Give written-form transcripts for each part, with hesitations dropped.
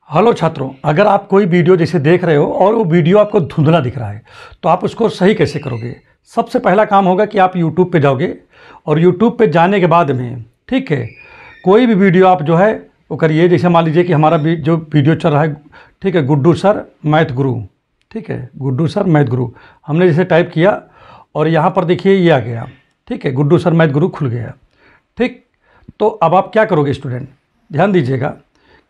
Hello छात्रों, अगर आप कोई वीडियो जैसे देख रहे हो और वो वीडियो आपको धुंधला दिख रहा है तो आप उसको सही कैसे करोगे। सबसे पहला काम होगा कि आप YouTube पे जाओगे और YouTube पे जाने के बाद में ठीक है, कोई भी वीडियो आप जो है वो करिए। जैसे मान लीजिए कि हमारा जो वीडियो चल रहा है, ठीक है, गुड्डू सर मैथ गुरु, ठीक है, गुड्डू सर मैथ गुरु हमने जैसे टाइप किया और यहाँ पर देखिए ये आ गया, ठीक है, गुड्डू सर मैथ गुरु खुल गया। ठीक, तो अब आप क्या करोगे स्टूडेंट, ध्यान दीजिएगा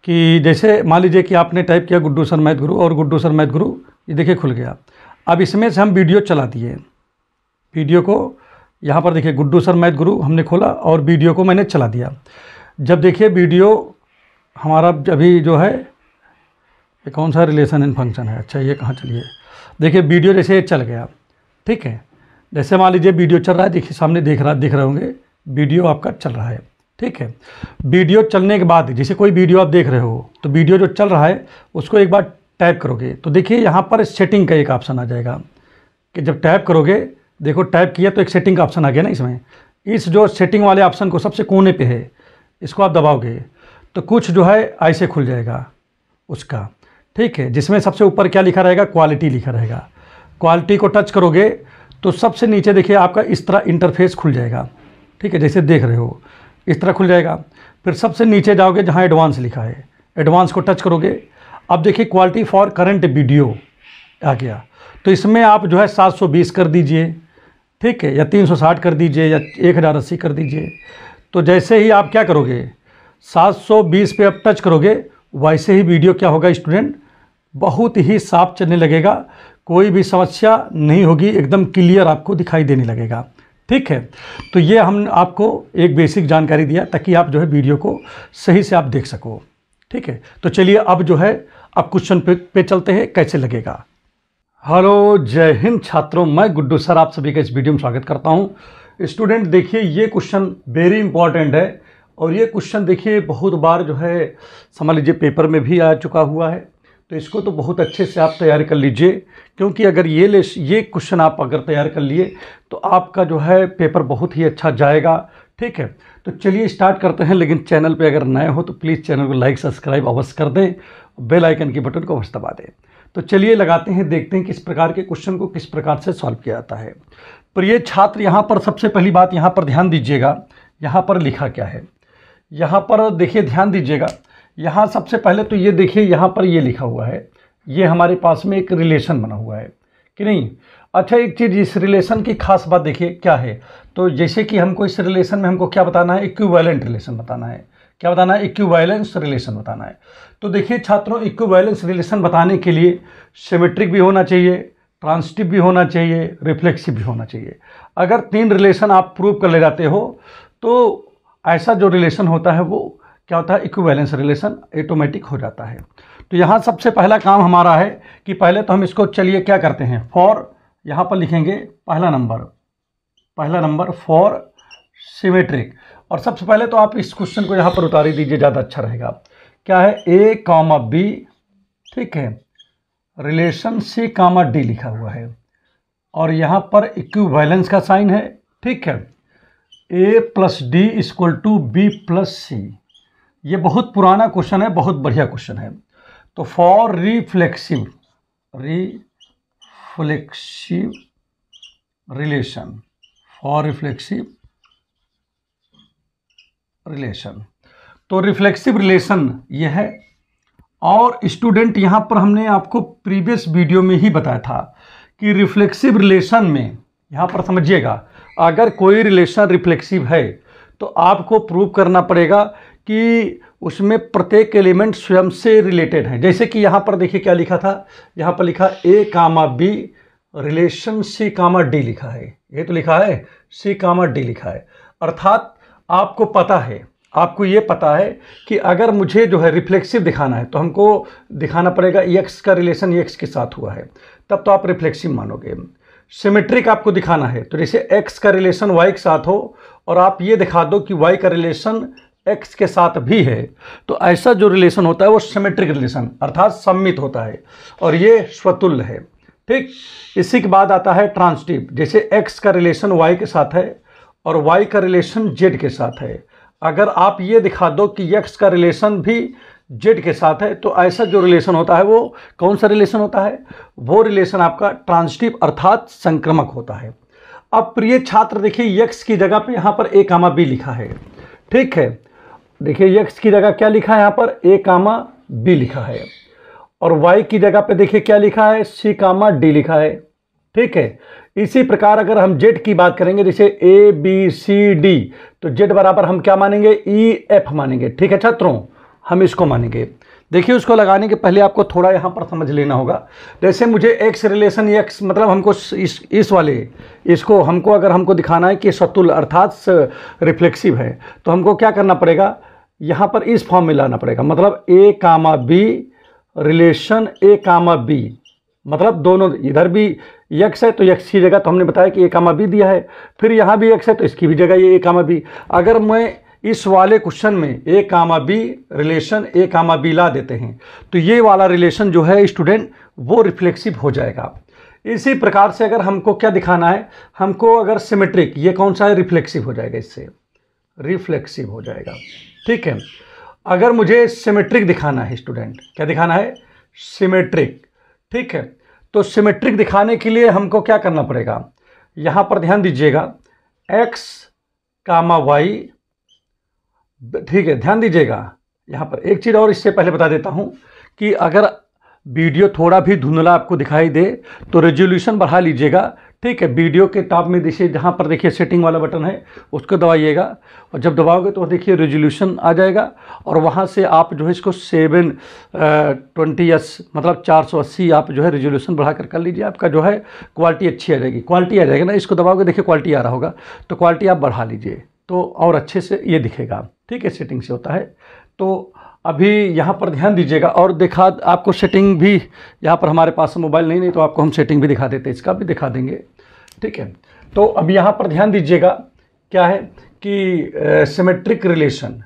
कि जैसे मान लीजिए कि आपने टाइप किया गुड्डू सर मैथ गुरु और गुड्डू सर मैथ गुरु, ये देखिए खुल गया। अब इसमें से हम वीडियो चला दिए, वीडियो को यहाँ पर देखिए गुड्डू सर मैथ गुरु हमने खोला और वीडियो को मैंने चला दिया। जब देखिए वीडियो हमारा अभी जो है ये कौन सा रिलेशन एंड फंक्शन है, अच्छा ये कहाँ चलिए, देखिए वीडियो जैसे चल गया, ठीक है। जैसे मान लीजिए वीडियो चल रहा है, देखिए सामने दिख रहे होंगे वीडियो आपका चल रहा है, ठीक है। वीडियो चलने के बाद जैसे कोई वीडियो आप देख रहे हो तो वीडियो जो चल रहा है उसको एक बार टैप करोगे तो देखिए यहाँ पर सेटिंग का एक ऑप्शन आ जाएगा कि जब टैप करोगे, देखो टैप किया तो एक सेटिंग का ऑप्शन आ गया ना। इसमें इस जो सेटिंग वाले ऑप्शन को सबसे कोने पे है, इसको आप दबाओगे तो कुछ जो है ऐसे खुल जाएगा उसका, ठीक है, जिसमें सबसे ऊपर क्या लिखा रहेगा, क्वालिटी लिखा रहेगा। क्वालिटी को टच करोगे तो सबसे नीचे देखिए आपका इस तरह इंटरफेस खुल जाएगा, ठीक है, जैसे देख रहे हो इस तरह खुल जाएगा। फिर सबसे नीचे जाओगे जहाँ एडवांस लिखा है, एडवांस को टच करोगे। अब देखिए क्वालिटी फॉर करंट वीडियो आ गया, तो इसमें आप जो है 720 कर दीजिए, ठीक है, या 360 कर दीजिए या 1080 कर दीजिए। तो जैसे ही आप क्या करोगे 720 पे आप टच करोगे, वैसे ही वीडियो क्या होगा स्टूडेंट, बहुत ही साफ चलने लगेगा, कोई भी समस्या नहीं होगी, एकदम क्लियर आपको दिखाई देने लगेगा, ठीक है। तो ये हम आपको एक बेसिक जानकारी दिया ताकि आप जो है वीडियो को सही से आप देख सको, ठीक है। तो चलिए अब जो है अब क्वेश्चन पे चलते हैं, कैसे लगेगा। हेलो, जय हिंद छात्रों, मैं गुड्डू सर आप सभी का इस वीडियो में स्वागत करता हूं। स्टूडेंट देखिए ये क्वेश्चन वेरी इंपॉर्टेंट है और ये क्वेश्चन देखिए बहुत बार जो है समझ लीजिए पेपर में भी आ चुका हुआ है, तो इसको तो बहुत अच्छे से आप तैयारी कर लीजिए, क्योंकि अगर ये क्वेश्चन आप अगर तैयार कर लिए तो आपका जो है पेपर बहुत ही अच्छा जाएगा, ठीक है। तो चलिए स्टार्ट करते हैं, लेकिन चैनल पे अगर नए हो तो प्लीज़ चैनल को लाइक सब्सक्राइब अवश्य कर दें, बेल आइकन की बटन को अवश्य दबा दें। तो चलिए लगाते हैं, देखते हैं किस प्रकार के क्वेश्चन को किस प्रकार से सॉल्व किया जाता है। प्रिय छात्र, यहाँ पर सबसे पहली बात यहाँ पर ध्यान दीजिएगा, यहाँ पर लिखा क्या है, यहाँ पर देखिए ध्यान दीजिएगा। यहाँ सबसे पहले तो ये देखिए यहाँ पर ये लिखा हुआ है, ये हमारे पास में एक रिलेशन बना हुआ है कि नहीं। अच्छा, एक चीज़ इस रिलेशन की खास बात देखिए क्या है, तो जैसे कि हमको इस रिलेशन में हमको क्या बताना है, इक्विवेलेंट रिलेशन बताना है। क्या बताना है, इक्विवेलेंस रिलेशन बताना है। तो देखिए छात्रों, इक्विवेलेंस रिलेशन बताने के लिए सिमेट्रिक भी होना चाहिए, ट्रांसिटिव भी होना चाहिए, रिफ्लेक्सिव भी होना चाहिए। अगर 3 रिलेशन आप प्रूव कर ले जाते हो तो ऐसा जो रिलेशन होता है वो क्या होता है, इक्विवेलेंस रिलेशन ऑटोमेटिक हो जाता है। तो यहाँ सबसे पहला काम हमारा है कि पहले तो हम इसको चलिए क्या करते हैं, फॉर यहाँ पर लिखेंगे पहला नंबर फॉर सिमेट्रिक। और सबसे पहले तो आप इस क्वेश्चन को यहाँ पर उतार दीजिए, ज़्यादा अच्छा रहेगा। क्या है, ए कॉमा बी, ठीक है, रिलेशन सी कॉमा डी लिखा हुआ है और यहाँ पर इक्विवेलेंस का साइन है, ठीक है। A plus D equal to B plus C, ये बहुत पुराना क्वेश्चन है, बहुत बढ़िया क्वेश्चन है। तो for reflexive relation, for reflexive relation, तो रिफ्लेक्सिव रिलेशन ये है। और स्टूडेंट यहाँ पर हमने आपको प्रीवियस वीडियो में ही बताया था कि रिफ्लेक्सिव रिलेशन में यहाँ पर समझिएगा, अगर कोई रिलेशन रिफ्लेक्सिव है तो आपको प्रूव करना पड़ेगा कि उसमें प्रत्येक एलिमेंट स्वयं से रिलेटेड है। जैसे कि यहाँ पर देखिए क्या लिखा था, यहाँ पर लिखा A comma B relation c comma D लिखा है, ये तो लिखा है सी कामा डी लिखा है। अर्थात आपको पता है, आपको ये पता है कि अगर मुझे जो है रिफ्लेक्सिव दिखाना है तो हमको दिखाना पड़ेगा एक्स का रिलेशन एक्स के साथ हुआ है, तब तो आप रिफ्लेक्सिव मानोगे। सिमेट्रिक आपको दिखाना है तो जैसे एक्स का रिलेशन वाई के साथ हो और आप ये दिखा दो कि वाई का रिलेशन एक्स के साथ भी है, तो ऐसा जो रिलेशन होता है वो सिमेट्रिक रिलेशन अर्थात सममित होता है और ये स्वतुल्य है, ठीक। इसी के बाद आता है ट्रांसिटिव, जैसे एक्स का रिलेशन वाई के साथ है और वाई का रिलेशन जेड के साथ है। अगर आप ये दिखा दो कि एक्स का रिलेशन भी जेड के साथ है, तो ऐसा जो रिलेशन होता है वो कौन सा रिलेशन होता है? वो रिलेशन आपका ट्रांजिटिव अर्थात संक्रामक होता है। अब प्रिय छात्र देखिए x की जगह पे यहाँ पर a कामा b लिखा है, ठीक है। देखिए x की जगह क्या लिखा है, यहाँ पर a कामा b लिखा है, और y की जगह पे देखिए क्या लिखा है, c कामा d लिखा है, ठीक है। इसी प्रकार अगर हम z की बात करेंगे, जैसे a b c d, तो z बराबर हम क्या मानेंगे, e f मानेंगे, ठीक है छात्रों, हम इसको मानेंगे। देखिए उसको लगाने के पहले आपको थोड़ा यहाँ पर समझ लेना होगा। जैसे मुझे x रिलेशन x मतलब हमको इस वाले इसको हमको अगर हमको दिखाना है कि सतुल्य अर्थात रिफ्लेक्सिव है, तो हमको क्या करना पड़ेगा, यहाँ पर इस फॉर्म में लाना पड़ेगा। मतलब a comma b relation a comma b, मतलब दोनों इधर भी x है तो x की जगह तो हमने बताया कि a कामा b दिया है, फिर यहाँ भी x है तो इसकी भी जगह ये a कामा b। अगर मैं इस वाले क्वेश्चन में a comma b relation a comma b ला देते हैं तो ये वाला रिलेशन जो है स्टूडेंट वो रिफ्लेक्सिव हो जाएगा। इसी प्रकार से अगर हमको क्या दिखाना है, हमको अगर सिमेट्रिक, ये कौन सा है, रिफ्लेक्सिव हो जाएगा, इससे रिफ्लेक्सिव हो जाएगा, ठीक है। अगर मुझे सिमेट्रिक दिखाना है स्टूडेंट, क्या दिखाना है, सिमेट्रिक, ठीक है। तो सिमेट्रिक दिखाने के लिए हमको क्या करना पड़ेगा, यहाँ पर ध्यान दीजिएगा, x कामा y, ठीक है, ध्यान दीजिएगा। यहाँ पर एक चीज़ और इससे पहले बता देता हूँ कि अगर वीडियो थोड़ा भी धुंधला आपको दिखाई दे तो रेजोल्यूशन बढ़ा लीजिएगा, ठीक है। वीडियो के टॉप में देखिए, जहाँ पर देखिए सेटिंग वाला बटन है उसको दबाइएगा, और जब दबाओगे तो देखिए रेजोल्यूशन आ जाएगा, और वहाँ से आप जो है इसको 720s मतलब 480 आप जो है रेजोल्यूशन बढ़ा कर लीजिए, आपका जो है क्वालिटी अच्छी आ जाएगी। क्वालिटी आ जाएगी ना, इसको दबाओगे देखिए क्वालिटी आ रहा होगा, तो क्वालिटी आप बढ़ा लीजिए तो और अच्छे से ये दिखेगा, ठीक है। सेटिंग से होता है। तो अभी यहाँ पर ध्यान दीजिएगा, और दिखा आपको सेटिंग भी, यहाँ पर हमारे पास मोबाइल नहीं तो आपको हम सेटिंग भी दिखा देते, इसका भी दिखा देंगे, ठीक है। तो अब यहाँ पर ध्यान दीजिएगा, क्या है कि सिमेट्रिक रिलेशन,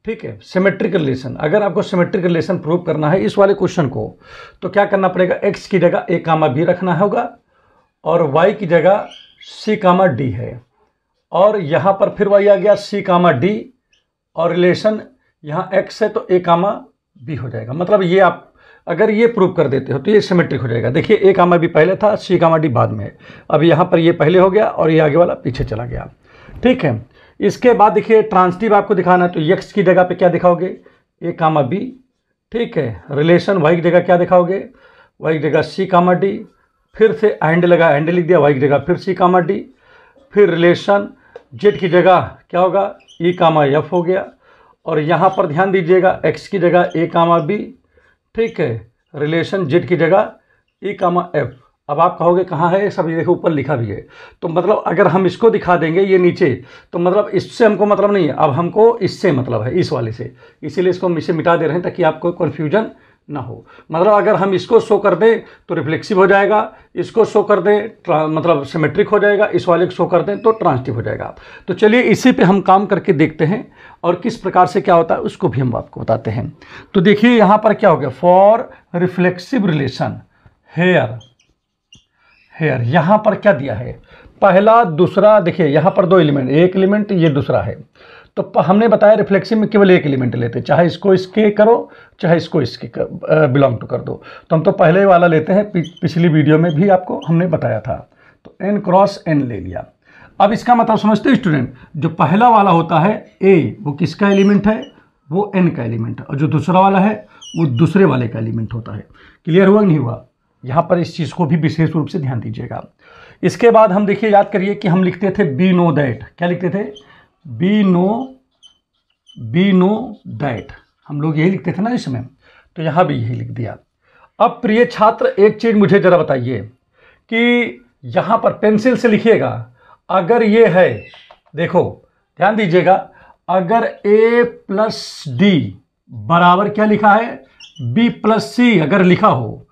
ठीक है, सिमेट्रिक रिलेशन। अगर आपको सिमेट्रिक रिलेशन प्रूव करना है इस वाले क्वेश्चन को, तो क्या करना पड़ेगा, x की जगह a कामा b रखना होगा, और y की जगह c कामा d है, और यहाँ पर फिर वही आ गया c कामा d, और रिलेशन यहाँ x है तो a कामा b हो जाएगा। मतलब ये आप अगर ये प्रूव कर देते हो तो ये सिमेट्रिक हो जाएगा। देखिए a कामा b पहले था, c कामा d बाद में है। अब यहाँ पर ये पहले हो गया और ये आगे वाला पीछे चला गया, ठीक है। इसके बाद देखिए ट्रांजिटिव आपको दिखाना है, तो x की जगह पे क्या दिखाओगे, a कामा b, ठीक है। रिलेशन y की जगह क्या दिखाओगे, y की जगह c कामा d, फिर से हैंड लगा, हैंड लिख दिया, y की जगह फिर c कामा d, फिर रिलेशन z की जगह क्या होगा, e कामा f हो गया, और यहाँ पर ध्यान दीजिएगा x की जगह a कामा b, ठीक है। रिलेशन z की जगह e कामा f। अब आप कहोगे कहाँ है, सब ये देखो ऊपर लिखा भी है। तो मतलब अगर हम इसको दिखा देंगे ये नीचे, तो मतलब इससे हमको मतलब नहीं है, अब हमको इससे मतलब है, इस वाले से, इसीलिए इसको हम इसे मिटा दे रहे हैं ताकि आपको कन्फ्यूजन ना हो। मतलब अगर हम इसको शो कर दें तो रिफ्लेक्सिव हो जाएगा, इसको शो कर दें मतलब सिमेट्रिक हो जाएगा, इस वाले को शो कर दें तो ट्रांजिटिव हो जाएगा। तो चलिए इसी पे हम काम करके देखते हैं, और किस प्रकार से क्या होता है उसको भी हम आपको बताते हैं। तो देखिए यहाँ पर क्या हो गया, फॉर रिफ्लेक्सिव रिलेशन हेयर यहाँ पर क्या दिया है, पहला दूसरा, देखिए यहाँ पर दो एलिमेंट, एक एलिमेंट ये दूसरा है। तो हमने बताया रिफ्लेक्सिव में केवल एक एलिमेंट लेते हैं, चाहे इसको इसके करो चाहे इसको इसके बिलोंग टू कर दो। तो हम तो पहले वाला लेते हैं, पिछली वीडियो में भी आपको हमने बताया था। तो n क्रॉस n ले लिया। अब इसका मतलब समझते हैं स्टूडेंट, जो पहला वाला होता है a वो किसका एलिमेंट है, वो n का एलिमेंट है, और जो दूसरा वाला है वो दूसरे वाले का एलिमेंट होता है। क्लियर हुआ नहीं हुआ, यहाँ पर इस चीज़ को भी विशेष रूप से ध्यान दीजिएगा। इसके बाद हम देखिए, याद करिए कि हम लिखते थे बी नो दैट, क्या लिखते थे, बी नो दैट, हम लोग यही लिखते थे ना इसमें, तो यहाँ भी यही लिख दिया। अब प्रिय छात्र एक चीज़ मुझे ज़रा बताइए कि यहाँ पर पेंसिल से लिखिएगा, अगर ये है, देखो ध्यान दीजिएगा, अगर a प्लस डी बराबर क्या लिखा है, b प्लस सी अगर लिखा हो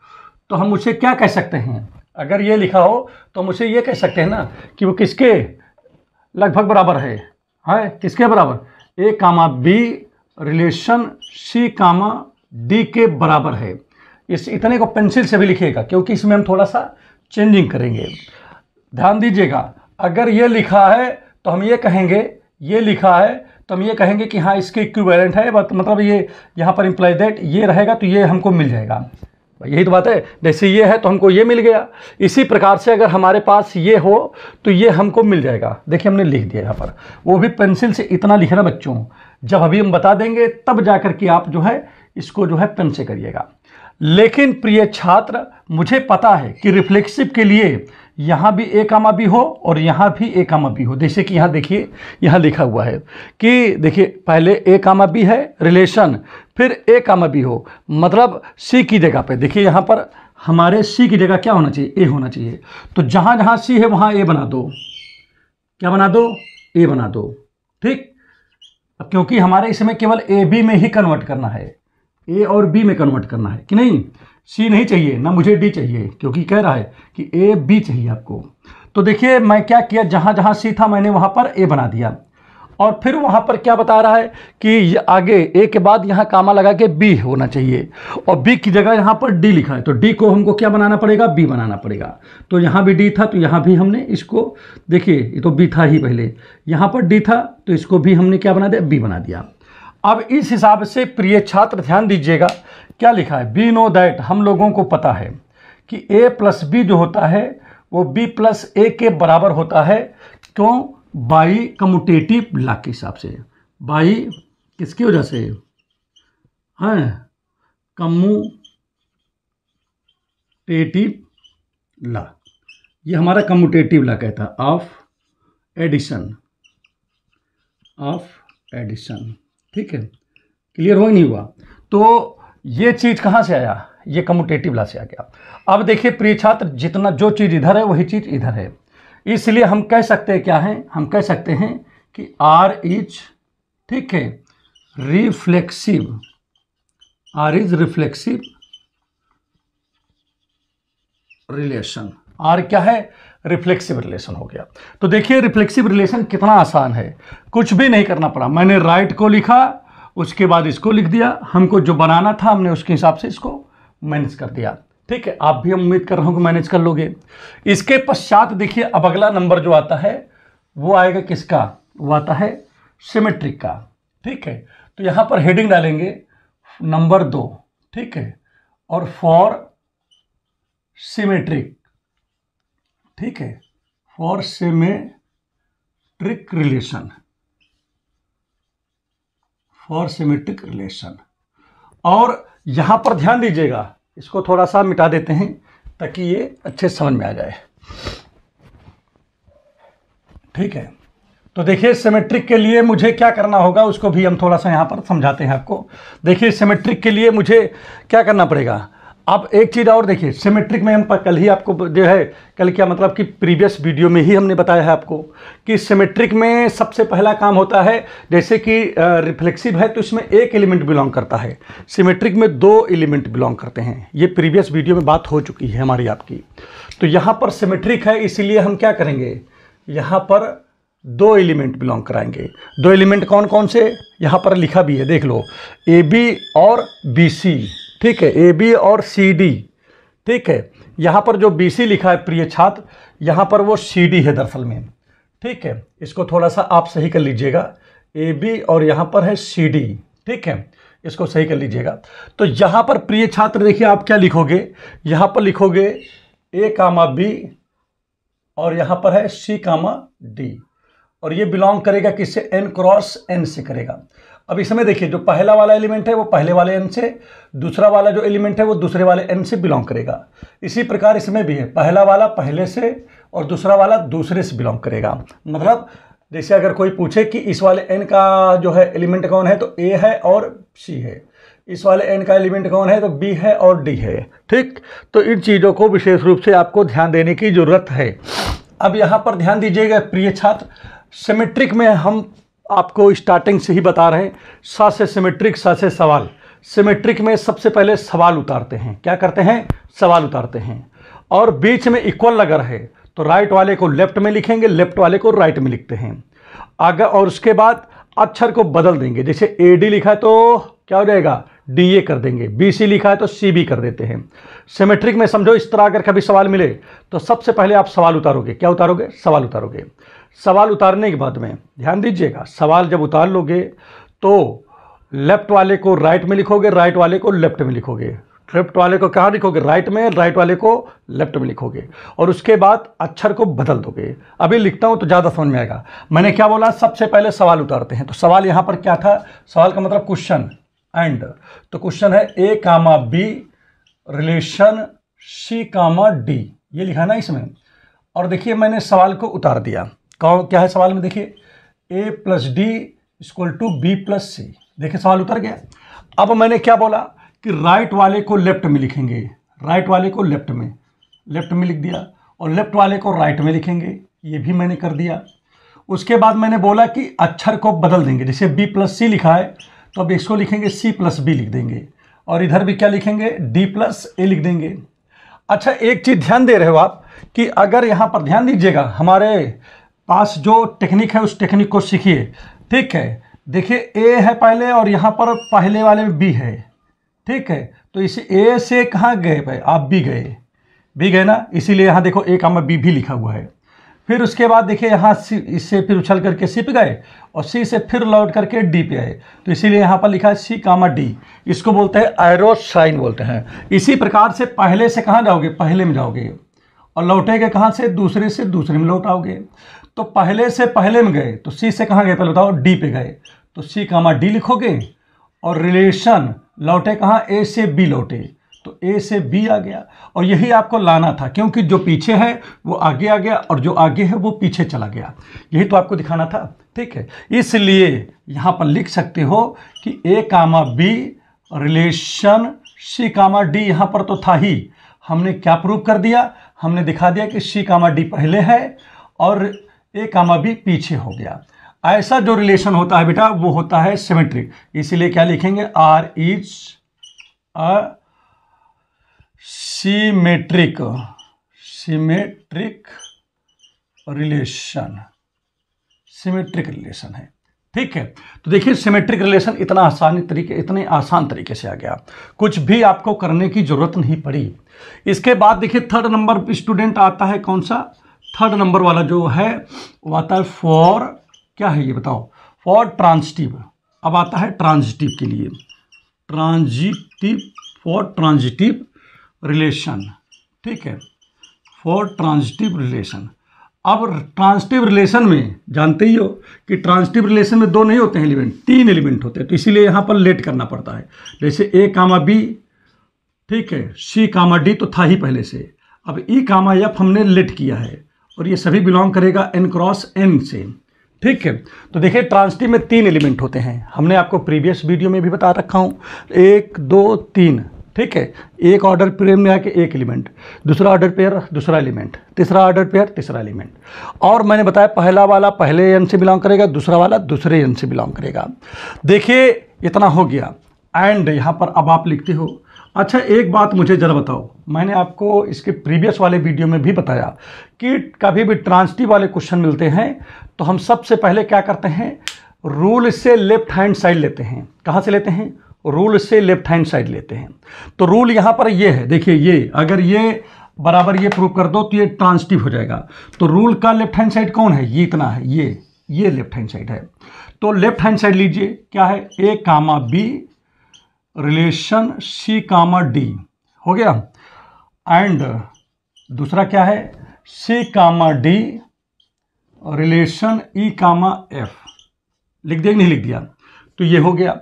तो हम उसे क्या कह सकते हैं, अगर ये लिखा हो तो हम उसे ये कह सकते हैं ना कि वो किसके लगभग बराबर है, किसके बराबर, a comma b relation c comma d के बराबर है। इस इतने को पेंसिल से भी लिखिएगा, क्योंकि इसमें हम थोड़ा सा चेंजिंग करेंगे। ध्यान दीजिएगा, अगर ये लिखा है तो हम ये कहेंगे, ये लिखा है तो हम ये कहेंगे कि हाँ इसके इक्विवेलेंट है, मतलब ये यहाँ पर इम्प्लाई दैट ये रहेगा तो ये हमको मिल जाएगा। यही तो बात है, जैसे ये है तो हमको ये मिल गया। इसी प्रकार से अगर हमारे पास ये हो तो ये हमको मिल जाएगा। देखिए हमने लिख दिया यहाँ पर, वो भी पेंसिल से इतना लिखना बच्चों, जब अभी हम बता देंगे तब जाकर के आप जो है इसको जो है पेन से करिएगा। लेकिन प्रिय छात्र, मुझे पता है कि रिफ्लेक्सिव के लिए यहाँ भी ए कामा बी हो और यहाँ भी ए कामा बी हो। जैसे कि यहाँ देखिए, यहाँ लिखा हुआ है कि देखिए पहले ए कामा बी है रिलेशन, फिर ए कामा बी हो, मतलब सी की जगह पे देखिए यहाँ पर हमारे सी की जगह क्या होना चाहिए, ए होना चाहिए। तो जहाँ जहाँ सी है वहाँ ए बना दो। क्या बना दो? ए बना दो। ठीक, अब क्योंकि हमारे इसमें केवल ए बी में ही कन्वर्ट करना है, ए और बी में कन्वर्ट करना है कि नहीं। सी नहीं चाहिए ना, मुझे डी चाहिए, क्योंकि कह रहा है कि ए बी चाहिए आपको। तो देखिए मैं क्या किया, जहाँ जहाँ सी था मैंने वहाँ पर ए बना दिया, और फिर वहाँ पर क्या बता रहा है कि आगे ए के बाद यहाँ कामा लगा के बी होना चाहिए, और बी की जगह यहाँ पर डी लिखा है, तो डी को हमको क्या बनाना पड़ेगा, बी बनाना पड़ेगा। तो यहाँ भी डी था तो यहाँ भी हमने इसको, देखिए ये तो बी था ही पहले, यहाँ पर डी था तो इसको भी हमने क्या बना दिया, बी बना दिया। अब इस हिसाब से प्रिय छात्र ध्यान दीजिएगा, क्या लिखा है, बी नो दैट, हम लोगों को पता है कि ए प्लस बी जो होता है वो बी प्लस ए के बराबर होता है। क्यों? बाई कम्यूटेटिव लॉ के हिसाब से। बाई किसकी वजह से है, कम्यूटेटिव लॉ, ये हमारा कम्यूटेटिव लॉ कहता है ऑफ एडिशन, ऑफ एडिशन। ठीक है, क्लियर हो नहीं हुआ? तो ये चीज कहाँ से आया, ये कम्यूटेटिव लॉ से आ गया। अब देखिए प्रिय छात्र, जितना जो चीज इधर है वही चीज इधर है, इसलिए हम कह सकते हैं क्या है, हम कह सकते हैं कि आर इज, ठीक है, reflexive, R is reflexive relation. R क्या है, रिफ्लेक्सिव रिलेशन हो गया। तो देखिए रिफ्लेक्सिव रिलेशन कितना आसान है, कुछ भी नहीं करना पड़ा। मैंने राइट को लिखा, उसके बाद इसको लिख दिया, हमको जो बनाना था हमने उसके हिसाब से इसको मैनेज कर दिया। ठीक है, आप भी हम उम्मीद कर रहा हूं कि मैनेज कर लोगे। इसके पश्चात देखिए अब अगला नंबर जो आता है वो आएगा किसका, वो आता है सिमेट्रिक का। ठीक है, तो यहां पर हेडिंग डालेंगे नंबर 2, ठीक है, और फॉर सिमेट्रिक, ठीक है, for symmetric relation, for symmetric relation. और यहां पर ध्यान दीजिएगा, इसको थोड़ा सा मिटा देते हैं ताकि ये अच्छे समझ में आ जाए। ठीक है, तो देखिए सिमेट्रिक के लिए मुझे क्या करना होगा उसको भी हम थोड़ा सा यहां पर समझाते हैं आपको। देखिए सिमेट्रिक के लिए मुझे क्या करना पड़ेगा। अब एक चीज़ और देखिए, सिमेट्रिक में हम कल ही आपको जो है, कल क्या मतलब कि प्रीवियस वीडियो में ही हमने बताया है आपको कि सिमेट्रिक में सबसे पहला काम होता है, जैसे कि रिफ्लेक्सिव है तो इसमें एक एलिमेंट बिलोंग करता है, सिमेट्रिक में 2 एलिमेंट बिलोंग करते हैं। ये प्रीवियस वीडियो में बात हो चुकी है हमारी आपकी। तो यहाँ पर सिमेट्रिक है, इसीलिए हम क्या करेंगे, यहाँ पर 2 एलिमेंट बिलोंग कराएंगे। 2 एलिमेंट कौन कौन से, यहाँ पर लिखा भी है, देख लो, ए बी और बी सी। ठीक है, ए बी और सी डी। ठीक है, यहाँ पर जो बी सी लिखा है प्रिय छात्र, यहाँ पर वो सी डी है दरअसल में। ठीक है, इसको थोड़ा सा आप सही कर लीजिएगा, ए बी और यहाँ पर है सी डी। ठीक है, इसको सही कर लीजिएगा। तो यहाँ पर प्रिय छात्र देखिए आप क्या लिखोगे, यहाँ पर लिखोगे ए कामा बी और यहाँ पर है सी कामा डी, और ये बिलोंग करेगा किससे, एन क्रॉस एन से करेगा। अब इसमें देखिए जो पहला वाला एलिमेंट है वो पहले वाले एन से, दूसरा वाला जो एलिमेंट है वो दूसरे वाले एन से बिलोंग करेगा। इसी प्रकार इसमें भी है, पहला वाला पहले से और दूसरा वाला दूसरे से बिलोंग करेगा। मतलब जैसे अगर कोई पूछे कि इस वाले एन का जो है एलिमेंट कौन है, तो ए है और सी है, इस वाले एन का एलिमेंट कौन है, तो बी है और डी है। ठीक, तो इन चीज़ों को विशेष रूप से आपको ध्यान देने की ज़रूरत है। अब यहाँ पर ध्यान दीजिएगा प्रिय छात्र, सिमेट्रिक में हम आपको स्टार्टिंग से ही बता रहे हैं, सा से सिमेट्रिक, सा से सवाल। सिमेट्रिक में सबसे पहले सवाल उतारते हैं, क्या करते हैं, सवाल उतारते हैं। और बीच में इक्वल अगर है तो राइट वाले को लेफ्ट में लिखेंगे, लेफ्ट वाले को राइट में लिखते हैं आगे, और उसके बाद अक्षर को बदल देंगे। जैसे ए डी लिखा है तो क्या हो जाएगा, डी ए कर देंगे, बी सी लिखा है तो सी बी कर देते हैं। सिमेट्रिक में समझो इस तरह अगर कभी सवाल मिले तो सबसे पहले आप सवाल उतारोगे, क्या उतारोगे, सवाल उतारोगे। सवाल उतारने के बाद में ध्यान दीजिएगा, सवाल जब उतार लोगे तो लेफ्ट वाले को राइट में लिखोगे, राइट वाले को लेफ्ट में लिखोगे, लेफ्ट वाले को कहाँ लिखोगे, राइट में, राइट वाले को लेफ्ट में लिखोगे, और उसके बाद अक्षर को बदल दोगे। अभी लिखता हूँ तो ज़्यादा समझ में आएगा। मैंने क्या बोला, सबसे पहले सवाल उतारते हैं। तो सवाल यहाँ पर क्या था, सवाल का मतलब क्वेश्चन एंड, तो क्वेश्चन है ए comma B relation c comma D, ये लिखा ना इसमें। और देखिए मैंने सवाल को उतार दिया, क्या है सवाल में, देखिए A plus D equal to B plus C, देखिए सवाल उतर गया। अब मैंने क्या बोला कि राइट वाले को लेफ्ट में लिखेंगे, राइट वाले को लेफ्ट में लिख दिया, और लेफ्ट वाले को राइट में लिखेंगे, ये भी मैंने कर दिया। उसके बाद मैंने बोला कि अक्षर को बदल देंगे, जैसे बी प्लस सी लिखा है तो अब इसको लिखेंगे सी प्लस बी लिख देंगे, और इधर भी क्या लिखेंगे, डी प्लस ए लिख देंगे। अच्छा एक चीज़ ध्यान दे रहे हो आप कि अगर यहाँ पर ध्यान दीजिएगा, हमारे पास जो टेक्निक है उस टेक्निक को सीखिए, ठीक है। देखिए ए है पहले और यहाँ पर पहले वाले में बी है, ठीक है। तो इसे ए से कहाँ गए भाई, आप बी गए ना, इसीलिए यहाँ देखो ए कामा बी भी लिखा हुआ है। फिर उसके बाद देखिए यहाँ सी, इससे फिर उछल करके सी पे गए, और सी से फिर लौट करके डी पे आए, तो इसीलिए यहाँ पर लिखा है सी कामा डी। इसको बोलते हैं एरो साइन बोलते हैं। इसी प्रकार से पहले से कहाँ जाओगे, पहले में जाओगे, और लौटेगे कहाँ से, दूसरे से दूसरे में लौट आओगे। तो पहले से पहले में गए तो सी से कहाँ गए, पहले बताओ, डी पे गए, तो सी कामा डी लिखोगे, और रिलेशन लौटे कहाँ, ए से बी लौटे, तो ए से बी आ गया। और यही आपको लाना था, क्योंकि जो पीछे है वो आगे आ गया और जो आगे है वो पीछे चला गया, यही तो आपको दिखाना था, ठीक है। इसलिए यहाँ पर लिख सकते हो कि ए comma B relation c comma D, यहाँ पर तो था ही, हमने क्या प्रूव कर दिया, हमने दिखा दिया कि सी कामा डी पहले है और ए कामा बी पीछे हो गया। ऐसा जो रिलेशन होता है बेटा वो होता है सिमेट्रिक, इसीलिए क्या लिखेंगे, R is a symmetric relation, symmetric relation है, ठीक है। तो देखिए सिमेट्रिक रिलेशन इतने आसान तरीके से आ गया, कुछ भी आपको करने की जरूरत नहीं पड़ी। इसके बाद देखिए थर्ड नंबर स्टूडेंट आता है, कौन सा, थर्ड नंबर वाला जो है वो आता है फॉर, क्या है ये बताओ, फॉर ट्रांजिटिव। अब आता है ट्रांजिटिव के लिए, ट्रांजिटिव, फॉर ट्रांजिटिव रिलेशन, ठीक है, फॉर ट्रांजिटिव रिलेशन। अब ट्रांजिटिव रिलेशन में जानते ही हो कि ट्रांजिटिव रिलेशन में दो नहीं होते हैं एलिमेंट, तीन एलिमेंट होते हैं, तो इसीलिए यहाँ पर लेट करना पड़ता है। जैसे ए कामा बी, ठीक है, सी कामा डी तो था ही पहले से, अब ई कामा एफ हमने लेट किया है, और ये सभी बिलोंग करेगा एन क्रॉस एन से, ठीक है। तो देखिए ट्रांजिटिव में तीन एलिमेंट होते हैं, हमने आपको प्रीवियस वीडियो में भी बता रखा हूँ, 1 2 3, ठीक है। एक ऑर्डर पेयर में आके एक एलिमेंट, दूसरा ऑर्डर पेयर दूसरा एलिमेंट, तीसरा ऑर्डर पेयर तीसरा एलिमेंट, और मैंने बताया पहला वाला पहले एन से बिलोंग करेगा, दूसरा वाला दूसरे एन से बिलोंग करेगा। देखिए इतना हो गया, एंड यहाँ पर अब आप लिखते हो। अच्छा एक बात मुझे ज़रा बताओ, मैंने आपको इसके प्रीवियस वाले वीडियो में भी बताया कि कभी भी ट्रांजिटिव वाले क्वेश्चन मिलते हैं तो हम सबसे पहले क्या करते हैं, रूल से लेफ्ट हैंड साइड लेते हैं। कहाँ से लेते हैं, रूल से लेफ्ट हैंड साइड लेते हैं। तो रूल यहाँ पर ये है, देखिए ये अगर ये बराबर ये प्रूव कर दो तो ये ट्रांजिटिव हो जाएगा। तो रूल का लेफ्ट हैंड साइड कौन है, ये इतना है, ये लेफ्ट हैंड साइड है। तो लेफ्ट हैंड साइड लीजिए, क्या है, ए comma B relation c comma D हो गया, एंड दूसरा क्या है, सी कामा डी रिलेशन ई कामा एफ। लिख दिया कि नहीं लिख दिया, तो ये हो गया।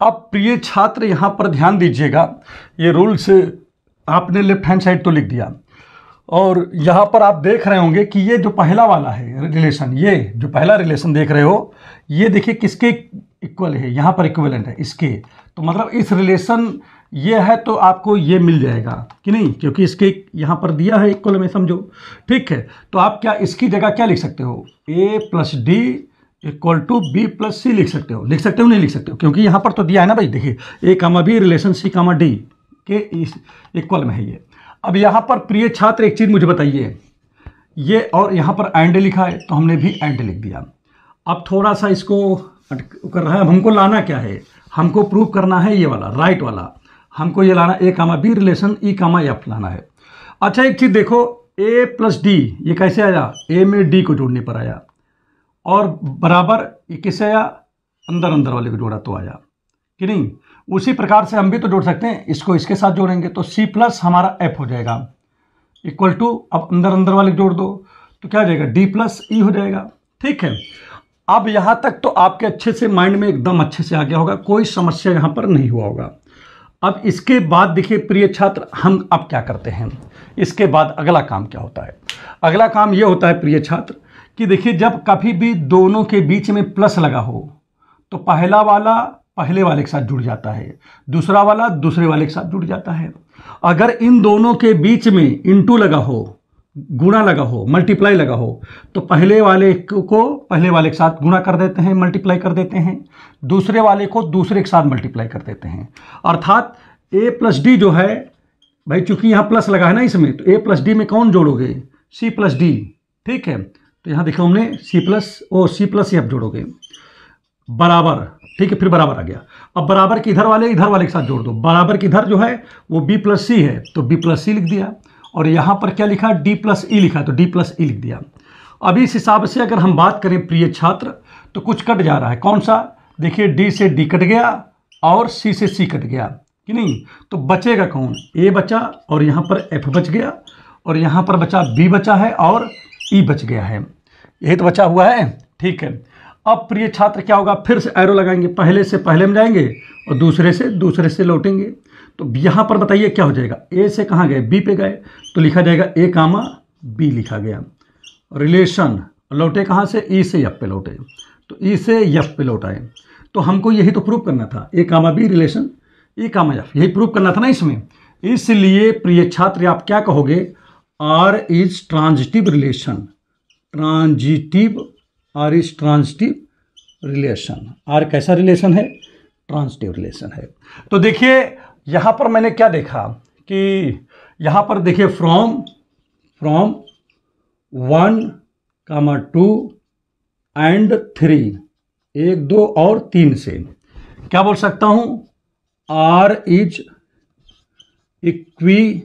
अब प्रिय छात्र यहाँ पर ध्यान दीजिएगा, ये रूल से आपने लेफ्ट हैंड साइड तो लिख दिया, और यहाँ पर आप देख रहे होंगे कि ये जो पहला वाला है रिलेशन, ये जो पहला रिलेशन देख रहे हो, ये देखिए किसके इक्वल है, यहाँ पर इक्विवेलेंट है इसके। तो मतलब इस रिलेशन ये है तो आपको ये मिल जाएगा कि नहीं, क्योंकि इसके यहाँ पर दिया है इक्वल में, समझो, ठीक है। तो आप क्या इसकी जगह क्या लिख सकते हो, A plus D equal to B plus C लिख सकते हो, नहीं लिख सकते हो, क्योंकि यहाँ पर तो दिया है ना भाई, देखिए ए comma B relation c comma D के इक्वल में है ये। अब यहाँ पर प्रिय छात्र एक चीज़ मुझे बताइए, ये और यहाँ पर एंड लिखा है तो हमने भी एंड लिख दिया। अब थोड़ा सा इसको कर रहा है, अब हमको लाना क्या है, हमको प्रूव करना है ये वाला राइट वाला, हमको ये लाना ए कामा बी रिलेशन ई कामा एफ लाना है। अच्छा एक चीज़ देखो, ए प्लस डी ये कैसे आया, ए में डी को जोड़ने पर आया, और बराबर ये किससे आया, अंदर अंदर वाले को जोड़ा तो आया कि नहीं। उसी प्रकार से हम भी तो जोड़ सकते हैं, इसको इसके साथ जोड़ेंगे तो C प्लस हमारा F हो जाएगा इक्वल टू, अब अंदर अंदर वाले जोड़ दो तो क्या हो जाएगा, D प्लस E हो जाएगा। ठीक है, अब यहाँ तक तो आपके अच्छे से माइंड में एकदम अच्छे से आ गया होगा, कोई समस्या यहाँ पर नहीं हुआ होगा। अब इसके बाद देखिए प्रिय छात्र, हम अब क्या करते हैं, इसके बाद अगला काम क्या होता है। अगला काम ये होता है प्रिय छात्र कि देखिए जब कभी भी दोनों के बीच में प्लस लगा हो तो पहला वाला पहले वाले के साथ जुड़ जाता है, दूसरा वाला दूसरे वाले के साथ जुड़ जाता है। अगर इन दोनों के बीच में इंटू लगा हो, गुणा लगा हो, मल्टीप्लाई लगा हो, तो पहले वाले को पहले वाले के साथ गुणा कर देते हैं, मल्टीप्लाई कर देते हैं, दूसरे वाले को दूसरे के साथ मल्टीप्लाई कर देते हैं। अर्थात a प्लस डी जो है भाई, चूंकि यहाँ प्लस लगा है ना इसमें, तो a प्लस डी में कौन जोड़ोगे, c प्लस डी। ठीक है, तो यहाँ देखो हमने c प्लस f जोड़ोगे बराबर। ठीक है, फिर बराबर आ गया। अब बराबर के इधर वाले के साथ जोड़ दो, बराबर के इधर जो है वो b प्लस सी है तो b प्लस सी लिख दिया, और यहाँ पर क्या लिखा, d प्लस ई लिखा तो d प्लस ई लिख दिया। अभी इस हिसाब से अगर हम बात करें प्रिय छात्र तो कुछ कट जा रहा है, कौन सा, देखिए d से d कट गया और c से c कट गया कि नहीं, तो बचेगा कौन, a बचा और यहाँ पर f बच गया और यहाँ पर बचा b बचा है और e बच गया है, यही तो बचा हुआ है। ठीक है, अब प्रिय छात्र क्या होगा, फिर से एरो लगाएंगे, पहले से पहले में जाएंगे और दूसरे से लौटेंगे। तो यहाँ पर बताइए क्या हो जाएगा, ए से कहाँ गए, बी पे गए तो लिखा जाएगा a कामा बी लिखा गया। रिलेशन लौटे कहाँ से, ई से एफ पे लौटे, तो ई से एफ पे लौटाए। तो हमको यही तो प्रूव करना था, a comma B relation E comma F, यही प्रूव करना था ना इसमें। इसलिए प्रिय छात्र आप क्या कहोगे, R is transitive relation, R is transitive relation. R कैसा रिलेशन है, ट्रांजिटिव रिलेशन है। तो देखिए यहाँ पर मैंने क्या देखा कि यहाँ पर देखिए फ्रॉम 1, 2 एंड 3, 1, 2 और 3 से क्या बोल सकता हूँ, R is equivalence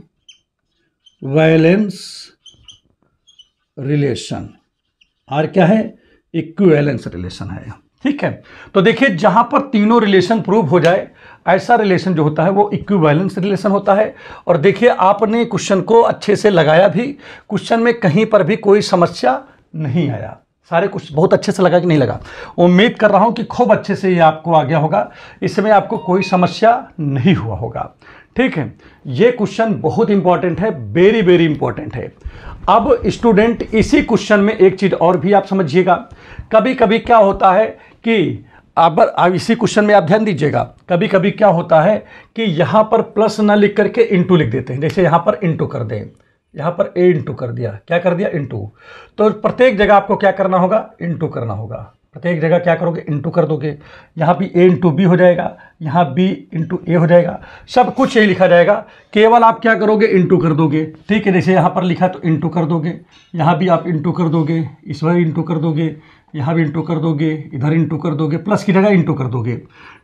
relation. R क्या है, इक्विवेलेंस रिलेशन है। ठीक है, तो देखिए जहां पर तीनों रिलेशन प्रूव हो जाए, ऐसा रिलेशन जो होता है वो इक्विवेलेंस रिलेशन होता है। और देखिए आपने क्वेश्चन को अच्छे से लगाया भी, क्वेश्चन में कहीं पर भी कोई समस्या नहीं आया, सारे कुछ बहुत अच्छे से लगा कि नहीं लगा। उम्मीद कर रहा हूं कि खूब अच्छे से ये आपको आ गया होगा, इसमें आपको कोई समस्या नहीं हुआ होगा। ठीक है, ये क्वेश्चन बहुत इंपॉर्टेंट है, वेरी वेरी इंपॉर्टेंट है। अब स्टूडेंट इसी क्वेश्चन में एक चीज़ और भी आप समझिएगा, कभी कभी क्या होता है कि अब इसी क्वेश्चन में आप ध्यान दीजिएगा, कभी कभी क्या होता है कि यहाँ पर प्लस ना लिख करके इंटू लिख देते हैं। जैसे यहाँ पर इंटू कर दें, यहाँ पर a इंटू कर दिया, क्या कर दिया, इंटू। तो प्रत्येक जगह आपको क्या करना होगा, इंटू करना होगा। प्रत्येक जगह क्या करोगे, इंटू कर दोगे। यहाँ भी a इंटू बी हो जाएगा, यहाँ b इंटू ए हो जाएगा, सब कुछ यही लिखा जाएगा, केवल आप क्या करोगे, इंटू कर दोगे। ठीक है, जैसे यहाँ पर लिखा तो इंटू कर दोगे, यहाँ भी आप इंटू कर दोगे, इस बार इंटू कर दोगे, यहाँ भी इंटू कर दोगे, इधर इंटू कर दोगे, प्लस की जगह इंटू कर दोगे।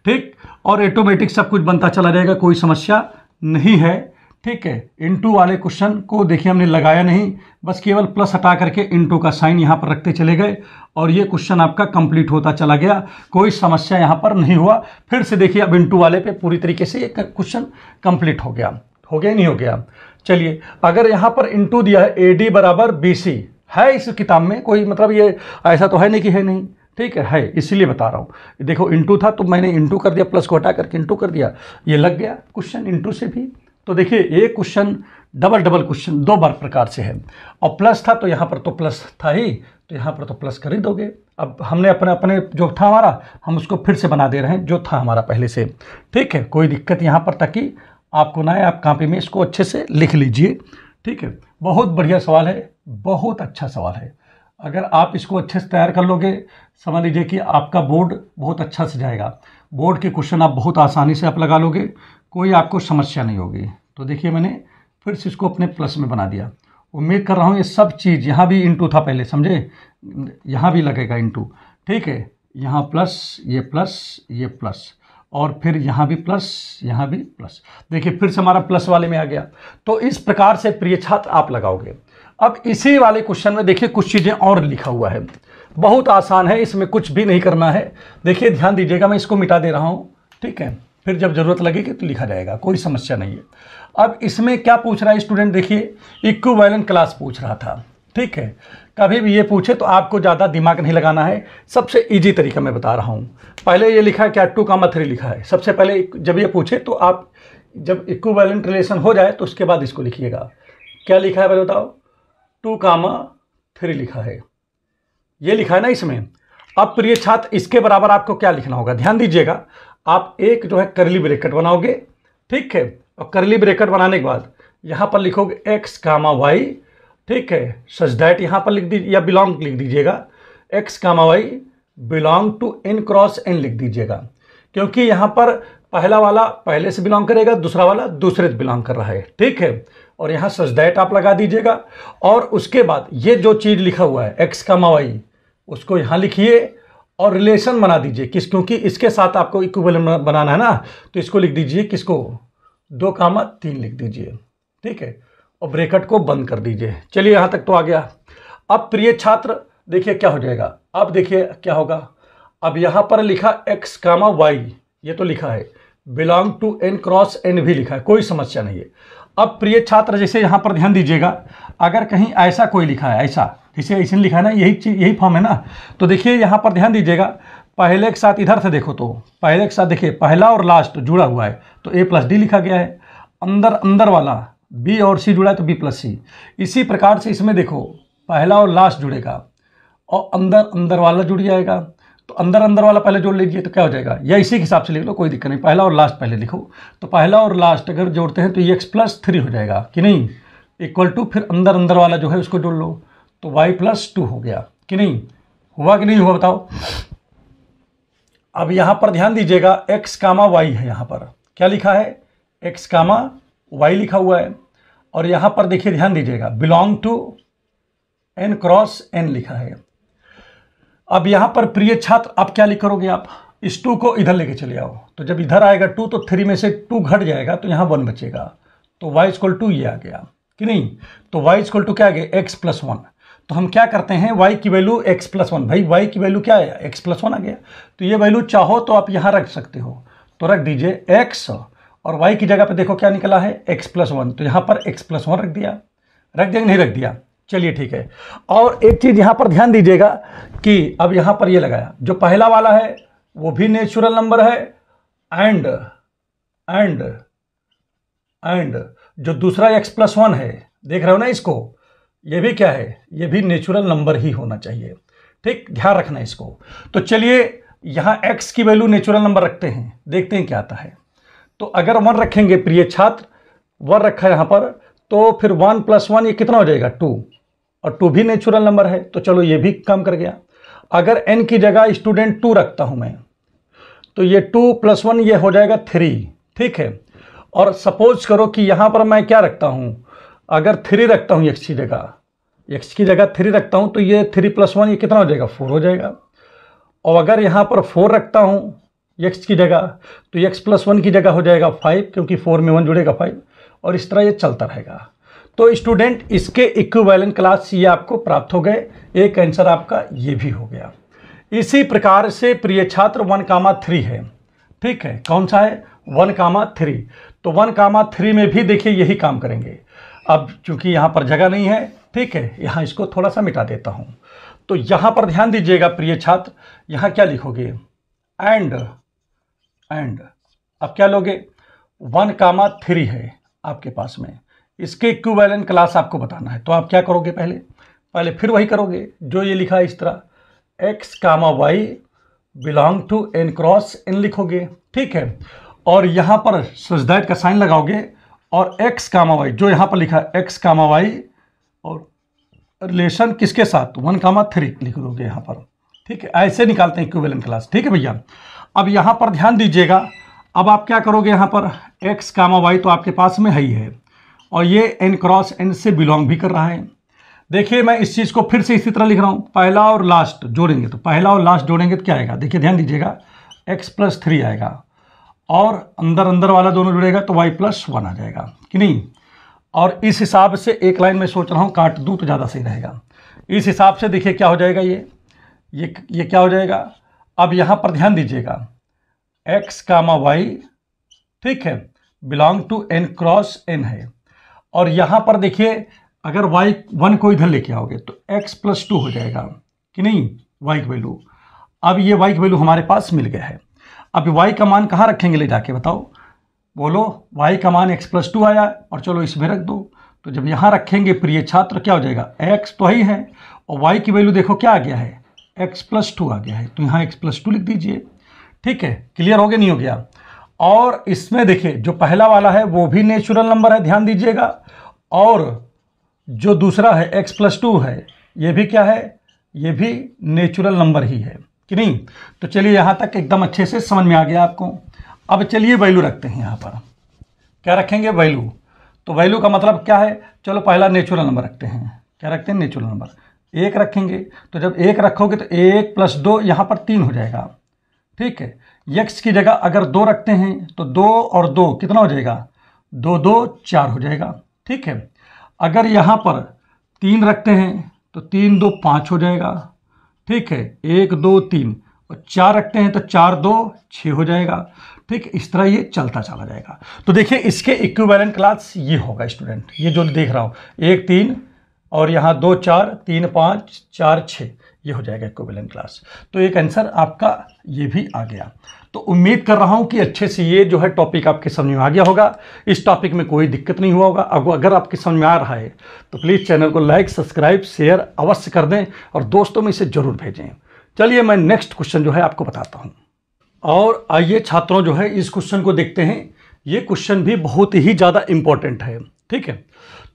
ठीक, और ऑटोमेटिक सब कुछ बनता चला जाएगा, कोई समस्या नहीं है। ठीक है, इंटू वाले क्वेश्चन को देखिए हमने लगाया नहीं, बस केवल प्लस हटा करके इंटू का साइन यहाँ पर रखते चले गए और ये क्वेश्चन आपका कंप्लीट होता चला गया, कोई समस्या यहाँ पर नहीं हुआ। फिर से देखिए अब इंटू वाले पे पूरी तरीके से ये क्वेश्चन कंप्लीट हो गया नहीं हो गया। चलिए, अगर यहाँ पर इंटू दिया है AD बराबर BC है इस किताब में, कोई मतलब ये ऐसा तो है नहीं कि है नहीं। ठीक है, इसीलिए बता रहा हूँ। देखो इंटू था तो मैंने इंटू कर दिया, प्लस को हटा करके इंटू कर दिया, ये लग गया क्वेश्चन इंटू से भी। तो देखिए ये क्वेश्चन डबल क्वेश्चन दो बार प्रकार से है, और प्लस था तो यहाँ पर तो प्लस था ही, तो यहाँ पर तो प्लस कर ही दोगे। अब हमने अपने जो था हमारा, हम उसको फिर से बना दे रहे हैं जो था हमारा पहले से। ठीक है, कोई दिक्कत यहाँ पर ताकि आपको ना है, आप कॉपी में इसको अच्छे से लिख लीजिए। ठीक है, बहुत बढ़िया सवाल है, बहुत अच्छा सवाल है। अगर आप इसको अच्छे से तैयार कर लोगे, समझ लीजिए कि आपका बोर्ड बहुत अच्छा से जाएगा। बोर्ड के क्वेश्चन आप बहुत आसानी से आप लगा लोगे, कोई आपको समस्या नहीं होगी। तो देखिए मैंने फिर से इसको अपने प्लस में बना दिया। उम्मीद कर रहा हूँ ये सब चीज़, यहाँ भी इंटू था पहले, समझे, यहाँ भी लगेगा इंटू। ठीक है, यहाँ प्लस, ये प्लस और फिर यहाँ भी प्लस, यहाँ भी प्लस। देखिए फिर से हमारा प्लस वाले में आ गया। तो इस प्रकार से प्रिय छात्र आप लगाओगे। अब इसी वाले क्वेश्चन में देखिए कुछ चीज़ें और लिखा हुआ है। बहुत आसान है, इसमें कुछ भी नहीं करना है। देखिए ध्यान दीजिएगा, मैं इसको मिटा दे रहा हूँ, ठीक है, फिर जब ज़रूरत लगेगी तो लिखा जाएगा, कोई समस्या नहीं है। अब इसमें क्या पूछ रहा है स्टूडेंट, देखिए इक्विवेलेंट क्लास पूछ रहा था, ठीक है। कभी भी ये पूछे तो आपको ज़्यादा दिमाग नहीं लगाना है, सबसे इजी तरीका मैं बता रहा हूँ। पहले ये लिखा है क्या, 2,3 लिखा है। सबसे पहले जब ये पूछे तो आप जब इक्विवेलेंट रिलेशन हो जाए तो उसके बाद इसको लिखिएगा। क्या लिखा है पहले बताओ, 2,3 लिखा है, ये लिखा है ना इसमें। अब प्रिय छात्र इसके बराबर आपको क्या लिखना होगा, ध्यान दीजिएगा। आप एक जो है करली ब्रैकेट बनाओगे, ठीक है, और करली ब्रैकेट बनाने के बाद यहाँ पर लिखोगे x, y, ठीक है, सच दैट यहाँ पर लिख दीजिए या बिलोंग लिख दीजिएगा, x, y belong to n cross n लिख दीजिएगा, क्योंकि यहाँ पर पहला वाला पहले से बिलोंग करेगा, दूसरा वाला दूसरे से बिलोंग कर रहा है, ठीक है। और यहाँ सच दैट आप लगा दीजिएगा, और उसके बाद ये जो चीज़ लिखा हुआ है x, y उसको यहाँ लिखिए और रिलेशन बना दीजिए किस, क्योंकि इसके साथ आपको इक्विवेलेंट बनाना है ना, तो इसको लिख दीजिए किसको, 2,3 लिख दीजिए, ठीक है, और ब्रैकेट को बंद कर दीजिए। चलिए यहाँ तक तो आ गया। अब प्रिय छात्र देखिए क्या हो जाएगा, अब देखिए क्या होगा। अब यहाँ पर लिखा x, y ये तो लिखा है, belong to n cross n भी लिखा है, कोई समस्या नहीं है। अब प्रिय छात्र जैसे यहाँ पर ध्यान दीजिएगा, अगर कहीं ऐसा कोई लिखा है, ऐसा जैसे ऐसे लिखा है ना, यही फॉर्म है ना, तो देखिए यहाँ पर ध्यान दीजिएगा, पहले के साथ इधर से देखो तो पहले के साथ देखिए पहला और लास्ट जुड़ा हुआ है तो a+d लिखा गया है, अंदर वाला b और c जुड़ा है तो b+c। इसी प्रकार से इसमें देखो पहला और लास्ट जुड़ेगा और अंदर वाला जुड़ जाएगा, तो अंदर वाला पहले जोड़ लीजिए तो क्या हो जाएगा, या इसी के हिसाब से लिख लो, कोई दिक्कत नहीं, पहला और लास्ट पहले लिखो। तो पहला और लास्ट अगर जोड़ते हैं तो ये x+3 हो जाएगा कि नहीं, इक्वल टू फिर अंदर वाला जो है उसको जोड़ लो तो y+2 हो गया कि नहीं, हुआ कि नहीं हुआ बताओ। अब यहाँ पर ध्यान दीजिएगा x, y है, यहाँ पर क्या लिखा है, x, y लिखा हुआ है, और यहाँ पर देखिए ध्यान दीजिएगा belong to n cross n लिखा है। अब यहाँ पर प्रिय छात्र आप क्या लिख करोगे, आप इस 2 को इधर लेके चले आओ, तो जब इधर आएगा 2 तो 3 में से 2 घट जाएगा तो यहाँ 1 बचेगा, तो y=2 ये आ गया कि नहीं। तो y= क्या आ गया, x+1। तो हम क्या करते हैं, y की वैल्यू x+1, भाई y की वैल्यू क्या है, x+1 आ गया, तो ये वैल्यू चाहो तो आप यहाँ रख सकते हो, तो रख दीजिए x, और y की जगह पे देखो क्या निकला है x+1, तो यहाँ पर x+1 रख दिया, नहीं रख दिया, चलिए ठीक है। और एक चीज़ यहाँ पर ध्यान दीजिएगा कि अब यहाँ पर ये लगाया, जो पहला वाला है वो भी नेचुरल नंबर है, एंड जो दूसरा x+1 है, देख रहे हो ना इसको, ये भी क्या है, ये भी नेचुरल नंबर ही होना चाहिए, ठीक, ध्यान रखना इसको। तो चलिए यहाँ x की वैल्यू नेचुरल नंबर रखते हैं, देखते हैं क्या आता है। तो अगर 1 रखेंगे प्रिय छात्र, 1 रखा है यहाँ पर, तो फिर 1 + 1 ये कितना हो जाएगा, 2, और 2 भी नेचुरल नंबर है, तो चलो ये भी काम कर गया। अगर n की जगह स्टूडेंट 2 रखता हूँ मैं, तो ये 2 + 1 ये हो जाएगा 3, ठीक है। और सपोज करो कि यहाँ पर मैं क्या रखता हूँ, अगर 3 रखता हूँ x की जगह 3 रखता हूँ, तो ये 3 + 1 ये कितना हो जाएगा, 4 हो जाएगा। और अगर यहाँ पर 4 रखता हूँ x की जगह, तो x+1 की जगह हो जाएगा 5, क्योंकि 4 में 1 जुड़ेगा 5, और इस तरह ये चलता रहेगा। तो स्टूडेंट इसके इक्विवेलेंट क्लास ये आपको प्राप्त हो गए, एक आंसर आपका ये भी हो गया। इसी प्रकार से प्रिय छात्र 1,3 है, ठीक है, कौन सा है, 1,3। तो 1,3 में भी देखिए यही काम करेंगे। अब चूंकि यहाँ पर जगह नहीं है, ठीक है, यहाँ इसको थोड़ा सा मिटा देता हूँ। तो यहाँ पर ध्यान दीजिएगा प्रिय छात्र, यहाँ क्या लिखोगे, एंड अब क्या लोगे, 1,3 है आपके पास में, इसके इक्विवेलेंट क्लास आपको बताना है। तो आप क्या करोगे, पहले फिर वही करोगे जो ये लिखा है इस तरह, x, y belong to n cross n लिखोगे, ठीक है, और यहाँ पर सच दैट का साइन लगाओगे, और x, y जो यहाँ पर लिखा है x, y और रिलेशन किसके साथ, 1,3 लिख दोगे यहाँ पर, ठीक है। ऐसे निकालते हैं इक्विवेलेंट क्लास, ठीक है भैया। अब यहाँ पर ध्यान दीजिएगा, अब आप क्या करोगे, यहाँ पर x, y तो आपके पास में ही है, और ये n क्रॉस n से बिलोंग भी कर रहा है। देखिए मैं इस चीज़ को फिर से इसी तरह लिख रहा हूँ, पहला और लास्ट जोड़ेंगे, तो पहला और लास्ट जोड़ेंगे तो क्या आएगा, देखिए ध्यान दीजिएगा, x+3 आएगा, और अंदर वाला दोनों जुड़ेगा तो y+1 आ जाएगा कि नहीं। और इस हिसाब से एक लाइन में सोच रहा हूँ काट दूँ तो ज़्यादा सही रहेगा। इस हिसाब से देखिए क्या हो जाएगा, ये क्या हो जाएगा। अब यहाँ पर ध्यान दीजिएगा, x कामा वाई, ठीक है, belong to n cross n है। और यहाँ पर देखिए अगर y1 को इधर लेके आओगे तो x+2 हो जाएगा कि नहीं, y की वैल्यू। अब ये y की वैल्यू हमारे पास मिल गया है। अब y का मान कहाँ रखेंगे ले जाके, बताओ, बोलो। y का मान x+2 आया और चलो इसमें रख दो। तो जब यहाँ रखेंगे प्रिय छात्र क्या हो जाएगा, x तो ही है और y की वैल्यू देखो क्या आ गया है, x+2 आ गया है, तो यहाँ x+2 लिख दीजिए। ठीक है, क्लियर हो गया नहीं हो गया। और इसमें देखिए जो पहला वाला है वो भी नेचुरल नंबर है, ध्यान दीजिएगा, और जो दूसरा है x+2 है ये भी क्या है, ये भी नेचुरल नंबर ही है कि नहीं। तो चलिए यहाँ तक एकदम अच्छे से समझ में आ गया आपको। अब चलिए वैल्यू रखते हैं, यहाँ पर क्या रखेंगे, वैल्यू। तो वैल्यू का मतलब क्या है, चलो पहला नेचुरल नंबर रखते हैं, क्या रखते हैं, नेचुरल नंबर 1 रखेंगे। तो जब 1 रखोगे तो 1+2 यहाँ पर 3 हो जाएगा, ठीक है। x की जगह अगर 2 रखते हैं तो 2 और 2 कितना हो जाएगा, 2 2 4 हो जाएगा, ठीक है। अगर यहाँ पर 3 रखते हैं तो 3 2 5 हो जाएगा, ठीक है। 1 2 3 और 4 रखते हैं तो 4 2 6 हो जाएगा, ठीक। इस तरह ये चलता चला जाएगा। तो देखिए इसके इक्विवेलेंट क्लास ये होगा स्टूडेंट, ये जो देख रहा हूँ 1 3 और यहाँ 2 4 3 5 4 6, ये हो जाएगा इक्विवेलेंट क्लास। तो एक आंसर आपका ये भी आ गया। तो उम्मीद कर रहा हूँ कि अच्छे से ये जो है टॉपिक आपके समझ में आ गया होगा। इस टॉपिक में कोई दिक्कत नहीं हुआ होगा। अगर आपके समझ में आ रहा है तो प्लीज़ चैनल को लाइक सब्सक्राइब शेयर अवश्य कर दें और दोस्तों में इसे ज़रूर भेजें। चलिए मैं नेक्स्ट क्वेश्चन जो है आपको बताता हूँ। और आइए छात्रों जो है इस क्वेश्चन को देखते हैं। ये क्वेश्चन भी बहुत ही ज़्यादा इम्पोर्टेंट है, ठीक है।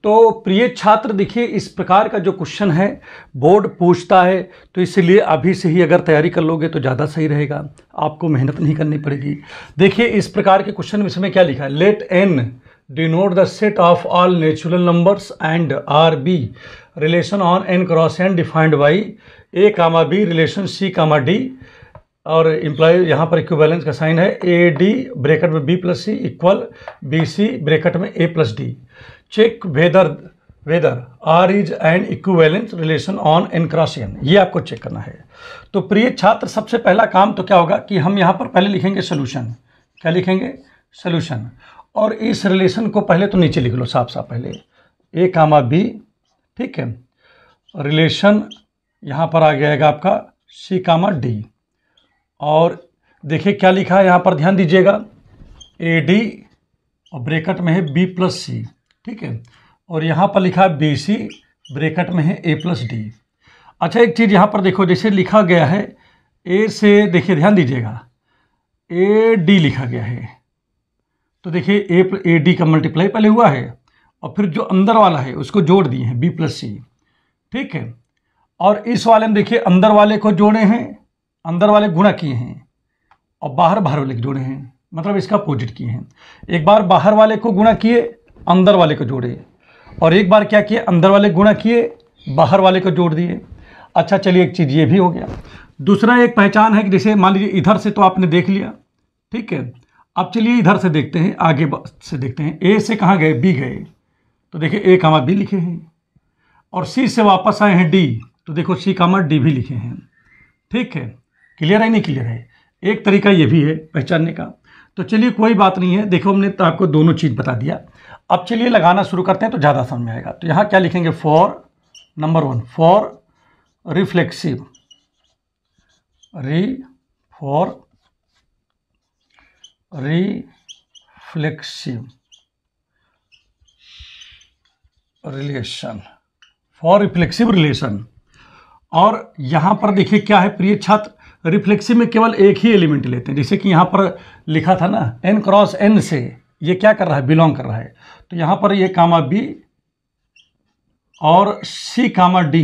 तो प्रिय छात्र देखिए इस प्रकार का जो क्वेश्चन है बोर्ड पूछता है, तो इसलिए अभी से ही अगर तैयारी कर लोगे तो ज़्यादा सही रहेगा, आपको मेहनत नहीं करनी पड़ेगी। देखिए इस प्रकार के क्वेश्चन में इसमें क्या लिखा है, let n denote the set of all natural numbers and R be relation on n cross n defined by a comma b relation c comma d, और इम्प्लाई यहाँ पर इक्विवेलेंस का साइन है ए डी ब्रैकेट में b+c equal B C bracket में a+d। Check whether R is an equivalence relation on n cross n, ये आपको check करना है। तो प्रिय छात्र सबसे पहला काम तो क्या होगा कि हम यहाँ पर पहले लिखेंगे सोल्यूशन। क्या लिखेंगे, सोल्यूशन। और इस रिलेशन को पहले तो नीचे लिख लो साफ साफ, पहले a कामा b, ठीक है, रिलेशन यहाँ पर आ जाएगा आपका c कामा d। और देखिए क्या लिखा है यहाँ पर, ध्यान दीजिएगा, ए डी और ब्रैकेट में है b+c, ठीक है, और यहाँ पर लिखा है बी सी ब्रैकेट में है a+d। अच्छा एक चीज़ यहाँ पर देखो, जैसे लिखा गया है ए से, देखिए ध्यान दीजिएगा, ए डी लिखा गया है, तो देखिए ए डी का मल्टीप्लाई पहले हुआ है और फिर जो अंदर वाला है उसको जोड़ दिए हैं b+c, ठीक है। और इस वाले में देखिए अंदर वाले को जोड़े हैं, अंदर वाले गुणा किए हैं और बाहर वाले को जोड़े हैं, मतलब इसका अपोजिट किए हैं। एक बार बाहर वाले को गुणा किए, अंदर वाले को जोड़े, और एक बार क्या किए, अंदर वाले गुणा किए, बाहर वाले को जोड़ दिए। अच्छा चलिए एक चीज़ ये भी हो गया। दूसरा एक पहचान है कि जैसे मान लीजिए इधर से तो आपने देख लिया, ठीक है। अब चलिए इधर से देखते हैं, आगे से देखते हैं, ए से कहाँ गए, बी गए, तो देखिए ए कामा बी लिखे हैं, और सी से वापस आए हैं डी, तो देखो सी कामा डी भी लिखे हैं, ठीक है। क्लियर है नहीं क्लियर है, एक तरीका ये भी है पहचानने का। तो चलिए कोई बात नहीं है, देखो हमने तो आपको दोनों चीज़ बता दिया। अब चलिए लगाना शुरू करते हैं तो ज़्यादा समझ में आएगा। तो यहाँ क्या लिखेंगे, for number 1 for reflexive, reflexive relation, for reflexive relation. और यहाँ पर देखिए क्या है प्रिय छात्र, रिफ्लेक्सिव में केवल एक ही एलिमेंट लेते हैं, जैसे कि यहाँ पर लिखा था ना n क्रॉस n से ये क्या कर रहा है, बिलोंग कर रहा है। तो यहाँ पर ये कामा b और c कामा d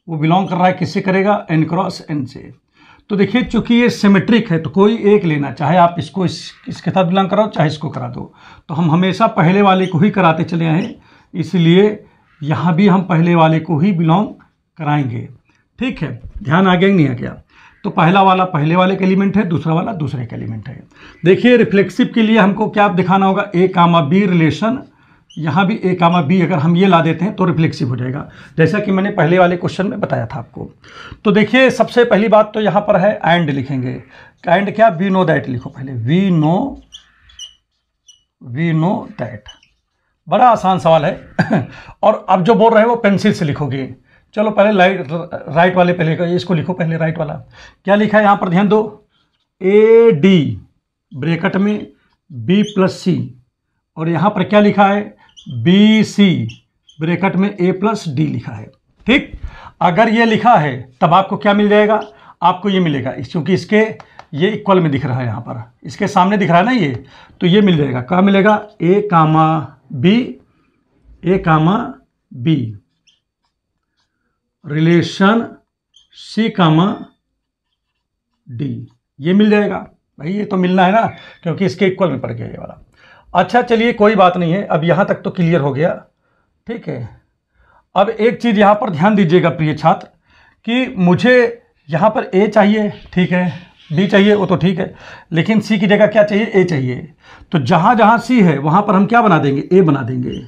वो बिलोंग कर रहा है, किससे करेगा, n क्रॉस n से। तो देखिए चूंकि ये सिमेट्रिक है तो कोई एक लेना, चाहे आप इसको इसके साथ बिलोंग कराओ चाहे इसको करा दो। तो हम हमेशा पहले वाले को ही कराते चले आए, इसलिए यहाँ भी हम पहले वाले को ही बिलोंग कराएंगे, ठीक है। ध्यान आ गया नहीं आ गया। तो पहला वाला पहले वाले का एलिमेंट है, दूसरा वाला दूसरे का एलिमेंट है। देखिए रिफ्लेक्सिव के लिए हमको क्या दिखाना होगा, ए कामा बी रिलेशन यहाँ भी ए कामा बी अगर हम ये ला देते हैं तो रिफ्लेक्सिव हो जाएगा, जैसा कि मैंने पहले वाले क्वेश्चन में बताया था आपको। तो देखिए सबसे पहली बात तो यहाँ पर है एंड लिखेंगे। एंड क्या, वी नो दैट लिखो पहले, वी नो दैट। बड़ा आसान सवाल है और अब जो बोल रहे हैं वो पेंसिल से लिखोगे। चलो पहले राइट वाले पहले इसको लिखो, पहले राइट वाला क्या लिखा है यहाँ पर ध्यान दो, ए डी ब्रैकेट में बी प्लस सी, और यहाँ पर क्या लिखा है, बी सी ब्रैकेट में ए प्लस डी लिखा है। ठीक, अगर ये लिखा है तब आपको क्या मिल जाएगा, आपको ये मिलेगा, क्योंकि इसके ये इक्वल में दिख रहा है, यहाँ पर इसके सामने दिख रहा है ना ये, तो ये मिल जाएगा। क्या मिलेगा, ए comma B relation c comma D, ये मिल जाएगा भाई, ये तो मिलना है ना, क्योंकि इसके इक्वल में पड़ गया ये वाला। अच्छा चलिए कोई बात नहीं है, अब यहाँ तक तो क्लियर हो गया। ठीक है, अब एक चीज़ यहाँ पर ध्यान दीजिएगा प्रिय छात्र, कि मुझे यहाँ पर ए चाहिए, ठीक है, बी चाहिए वो तो ठीक है, लेकिन सी की जगह क्या चाहिए, ए चाहिए। तो जहाँ जहाँ सी है वहाँ पर हम क्या बना देंगे, ए बना देंगे।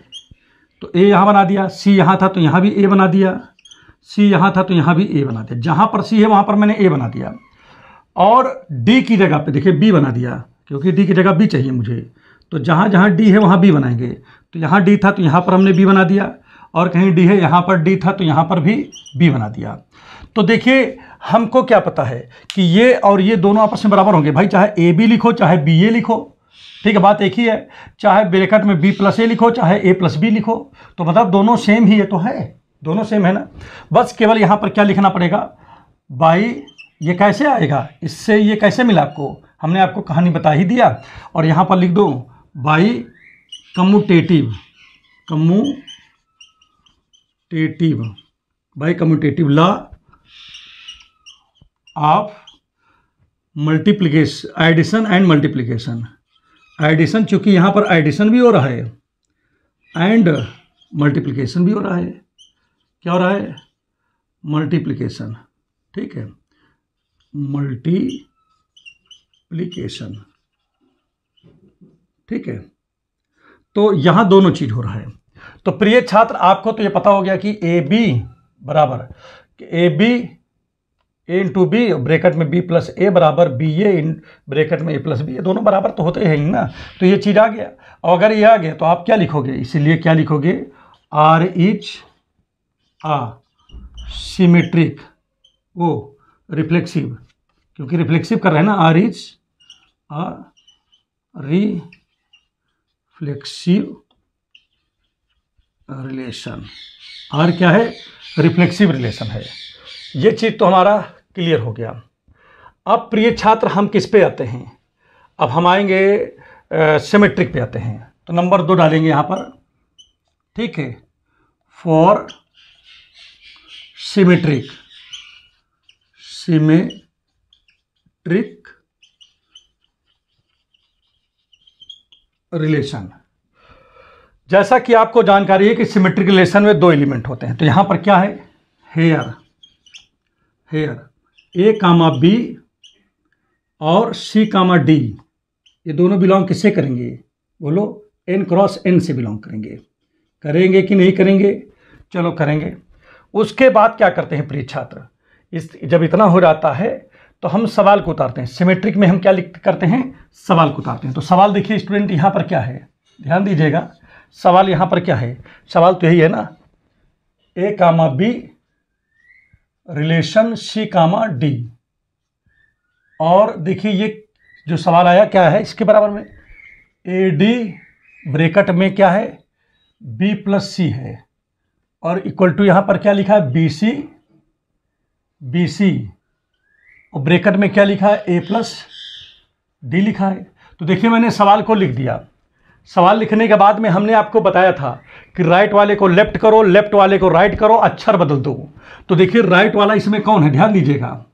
तो ए यहाँ बना दिया, सी यहाँ था तो यहाँ भी ए बना दिया, सी यहाँ था तो यहाँ भी ए बना दिया, जहाँ पर सी है वहाँ पर मैंने ए बना दिया। और डी की जगह पे देखिए बी बना दिया, क्योंकि डी की जगह बी चाहिए मुझे, तो जहाँ जहाँ डी है वहाँ बी बनाएंगे। तो यहाँ डी था तो यहाँ पर हमने बी बना दिया, और कहीं डी है यहाँ पर डी था तो यहाँ पर भी बी बना दिया। तो देखिए हमको क्या पता है कि ये और ये दोनों आपस में बराबर होंगे भाई, चाहे ए बी लिखो चाहे बी ए लिखो, ठीक है, बात एक ही है, चाहे ब्रैकेट में बी प्लस ए लिखो चाहे ए प्लस बी लिखो, तो मतलब दोनों सेम ही है, तो है दोनों सेम है ना। बस केवल यहाँ पर क्या लिखना पड़ेगा, बाई, ये कैसे आएगा, इससे ये कैसे मिला आपको, हमने आपको कहानी बता ही दिया, और यहाँ पर लिख दो by commutative law of multiplication, addition and multiplication. Addition, चूंकि यहाँ पर एडिशन भी हो रहा है एंड मल्टीप्लिकेशन भी हो रहा है। क्या हो रहा है, मल्टीप्लिकेशन, ठीक है, मल्टीप्लिकेशन, ठीक है। तो यहाँ दोनों चीज हो रहा है। तो प्रिय छात्र आपको तो ये पता हो गया कि ए बी बराबर a b a into b bracket में बी प्लस ए बराबर बी ए इन ब्रैकेट में ए प्लस बी, ये दोनों बराबर तो होते हैं ना। तो ये चीज़ आ गया, और अगर ये आ गया तो आप क्या लिखोगे, इसीलिए क्या लिखोगे, R is a symmetric or reflexive, क्योंकि रिफ्लेक्सिव कर रहे हैं ना, R is a reflexive relation. R क्या है, रिफ्लेक्सिव रिलेशन है। ये चीज़ तो हमारा क्लियर हो गया। अब प्रिय छात्र हम किस पे आते हैं, अब हम आएंगे सिमेट्रिक पे आते हैं। तो नंबर 2 डालेंगे यहाँ पर, ठीक है, फॉर सिमेट्रिक रिलेशन। जैसा कि आपको जानकारी है कि सिमेट्रिक रिलेशन में 2 एलिमेंट होते हैं। तो यहाँ पर क्या है, हेयर ए कामा बी और सी कामा डी, ये दोनों बिलोंग किससे करेंगे, बोलो, n क्रॉस n से बिलोंग करेंगे कि नहीं करेंगे, चलो करेंगे। उसके बाद क्या करते हैं प्रिय छात्र, जब इतना हो जाता है तो हम सवाल को उतारते हैं। सिमेट्रिक में हम क्या करते हैं, सवाल को उतारते हैं। तो सवाल देखिए स्टूडेंट यहाँ पर क्या है, ध्यान दीजिएगा, सवाल यहाँ पर क्या है, सवाल तो यही है ना, ए comma B relation c comma D. और देखिए ये जो सवाल आया क्या है, इसके बराबर में ए डी ब्रैकेट में क्या है, बी प्लस सी है, और इक्वल टू यहाँ पर क्या लिखा है, बी सी, और ब्रैकेट में क्या लिखा है, ए प्लस डी लिखा है। तो देखिए मैंने सवाल को लिख दिया। सवाल लिखने के बाद में हमने आपको बताया था कि राइट वाले को लेफ्ट करो, लेफ्ट वाले को राइट करो, अक्षर बदल दो। तो देखिए राइट वाला इसमें कौन है, ध्यान दीजिएगा,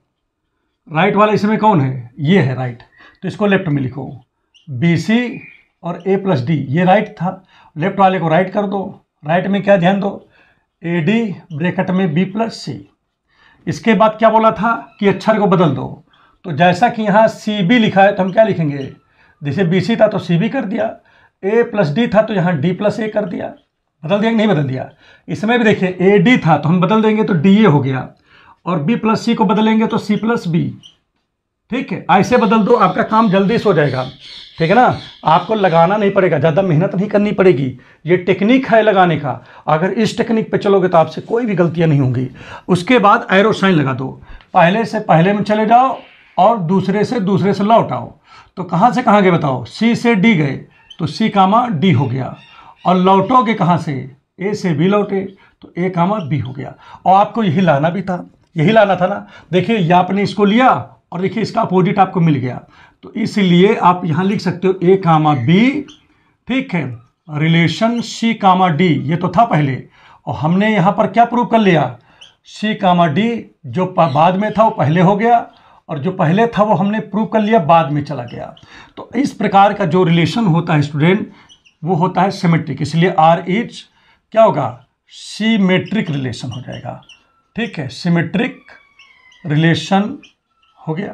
राइट वाला इसमें कौन है, ये है राइट, तो इसको लेफ्ट में लिखो, बी सी और ए प्लस डी, ये राइट था, लेफ्ट वाले को राइट कर दो। राइट में क्या, ध्यान दो, ए डी ब्रैकेट में बी प्लस सी। इसके बाद क्या बोला था कि अक्षर को बदल दो। तो जैसा कि यहाँ सी बी लिखा है तो हम क्या लिखेंगे, जैसे बी सी था तो सी बी कर दिया, ए प्लस डी था तो यहाँ डी प्लस ए कर दिया, बदल दिया कि नहीं बदल दिया। इसमें भी देखिए ए डी था तो हम बदल देंगे तो डी ए हो गया, और बी प्लस सी को बदलेंगे तो सी प्लस बी। ठीक है, ऐसे बदल दो, आपका काम जल्दी से हो जाएगा। ठीक है ना, आपको लगाना नहीं पड़ेगा, ज़्यादा मेहनत नहीं करनी पड़ेगी। ये टेक्निक है लगाने का, अगर इस टेक्निक पे चलोगे तो आपसे कोई भी गलतियां नहीं होंगी। उसके बाद एरो साइन लगा दो, पहले से पहले में चले जाओ और दूसरे से लौट आओ। तो कहाँ से कहाँ गए बताओ, सी से डी गए तो सी कामा डी हो गया, और लौटोगे कहाँ से, ए से बी लौटे तो ए कामा बी हो गया। और आपको यही लाना भी था, यही लाना था ना। देखिए ये आपने इसको लिया और देखिए इसका अपोजिट आपको मिल गया, तो इसलिए आप यहाँ लिख सकते हो ए कामा बी। ठीक है, रिलेशन सी कामा डी, ये तो था पहले, और हमने यहाँ पर क्या प्रूव कर लिया, सी कामा डी जो बाद में था वो पहले हो गया, और जो पहले था वो हमने प्रूव कर लिया बाद में चला गया। तो इस प्रकार का जो रिलेशन होता है स्टूडेंट, वो होता है सिमेट्रिक, इसलिए आर इज क्या होगा, सिमेट्रिक रिलेशन हो जाएगा। ठीक है, सिमेट्रिक रिलेशन हो गया।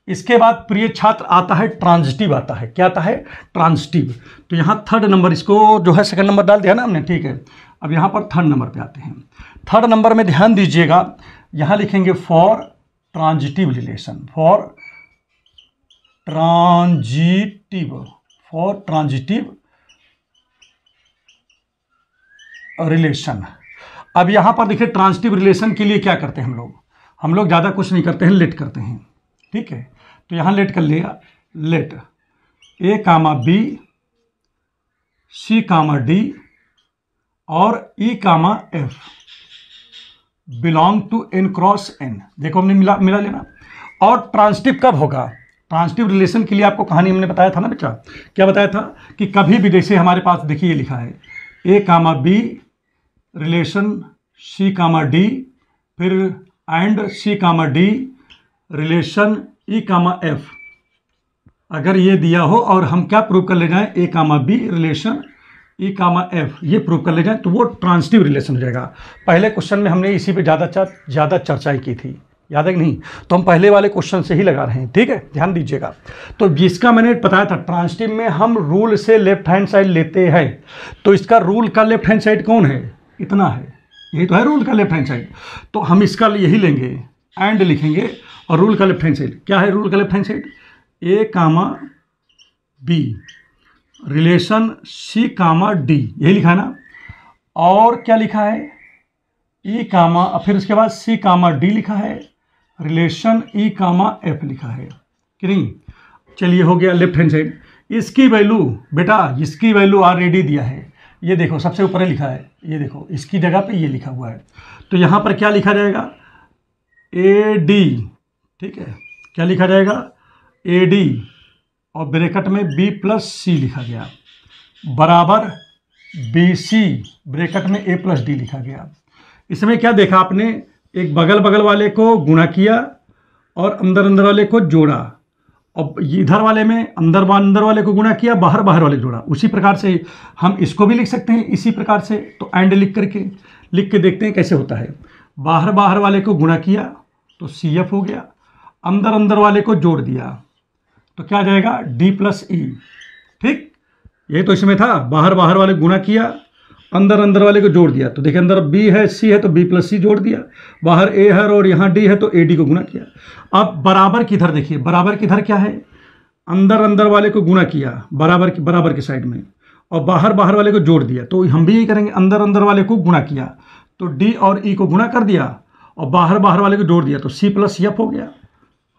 इसके बाद प्रिय छात्र आता है ट्रांजिटिव, आता है क्या आता है, ट्रांजिटिव। तो यहाँ थर्ड नंबर, इसको जो है सेकंड नंबर डाल दिया ना हमने। ठीक है, अब यहाँ पर थर्ड नंबर पे आते हैं। थर्ड नंबर में ध्यान दीजिएगा, यहाँ लिखेंगे for transitive relation, for transitive, for transitive relation. अब यहाँ पर देखिए ट्रांजिटिव रिलेशन के लिए क्या करते हैं हम लोग ज़्यादा कुछ नहीं करते हैं, लेट करते हैं। ठीक है, तो यहाँ लेट कर लिया, let A comma B, C comma D और E comma F belong to N cross N. देखो हमने मिला लेना। और ट्रांजिटिव कब होगा, ट्रांजिटिव रिलेशन के लिए आपको कहानी हमने बताया था ना बच्चा, क्या बताया था कि कभी भी जैसे हमारे पास देखिए ये लिखा है ए comma B relation c comma d, फिर and c comma d relation E comma f, अगर ये दिया हो और हम क्या प्रूव कर ले जाएं, ए कामा बी रिलेशन ई कामा एफ, ये प्रूव कर ले जाएं तो वो ट्रांजिटिव रिलेशन हो जाएगा। पहले क्वेश्चन में हमने इसी पे ज़्यादा चर्चा की थी, याद है कि नहीं, तो हम पहले वाले क्वेश्चन से ही लगा रहे हैं। ठीक है, ध्यान दीजिएगा। तो जिसका मैंने बताया था ट्रांजिटिव में हम रूल से लेफ्ट हैंड साइड लेते हैं, तो इसका रूल का लेफ्ट हैंड साइड कौन है, इतना है, यही तो है रूल का लेफ्ट हैंड साइड। तो हम इसका यही लेंगे, एंड लिखेंगे, और रूल का लेफ्ट हैंड साइड क्या है, रूल का लेफ्ट हैंड साइड ए comma B relation c comma D, यही लिखा है ना। और क्या लिखा है, ई कामा, फिर उसके बाद सी कामा डी लिखा है, रिलेशन ई कामा एफ लिखा है कि नहीं। चलिए हो गया लेफ्ट हैंड साइड। इसकी वैल्यू बेटा, इसकी वैल्यू ऑलरेडी दिया है, ये देखो सबसे ऊपर लिखा है, ये देखो इसकी जगह पे ये लिखा हुआ है। तो यहाँ पर क्या लिखा जाएगा, ए डी। ठीक है, क्या लिखा जाएगा, ए डी और ब्रैकेट में बी प्लस सी लिखा गया, बराबर बी सी ब्रैकेट में ए प्लस डी लिखा गया। इसमें क्या देखा आपने, एक बगल बगल वाले को गुणा किया और अंदर अंदर वाले को जोड़ा, और इधर वाले में अंदर वाले को गुणा किया, बाहर वाले को जोड़ा। उसी प्रकार से हम इसको भी लिख सकते हैं इसी प्रकार से। तो एंड लिख के देखते हैं कैसे होता है। बाहर वाले को गुणा किया तो सी एफ हो गया, अंदर वाले को जोड़ दिया तो क्या आ जाएगा, डी प्लस ई। ठीक, ये तो इसमें था, बाहर वाले गुणा किया, अंदर वाले को जोड़ दिया, तो देखिए अंदर बी है सी है तो बी प्लस सी जोड़ दिया, बाहर ए है और यहाँ डी है तो ए डी को गुणा किया। अब बराबर किधर देखिए, बराबर किधर क्या है, अंदर वाले को गुणा किया बराबर की साइड में, और बाहर वाले को जोड़ दिया। तो हम भी यही करेंगे, अंदर वाले को गुणा किया तो डी और ई को गुणा कर दिया, और बाहर वाले को जोड़ दिया तो सी प्लस एफ हो गया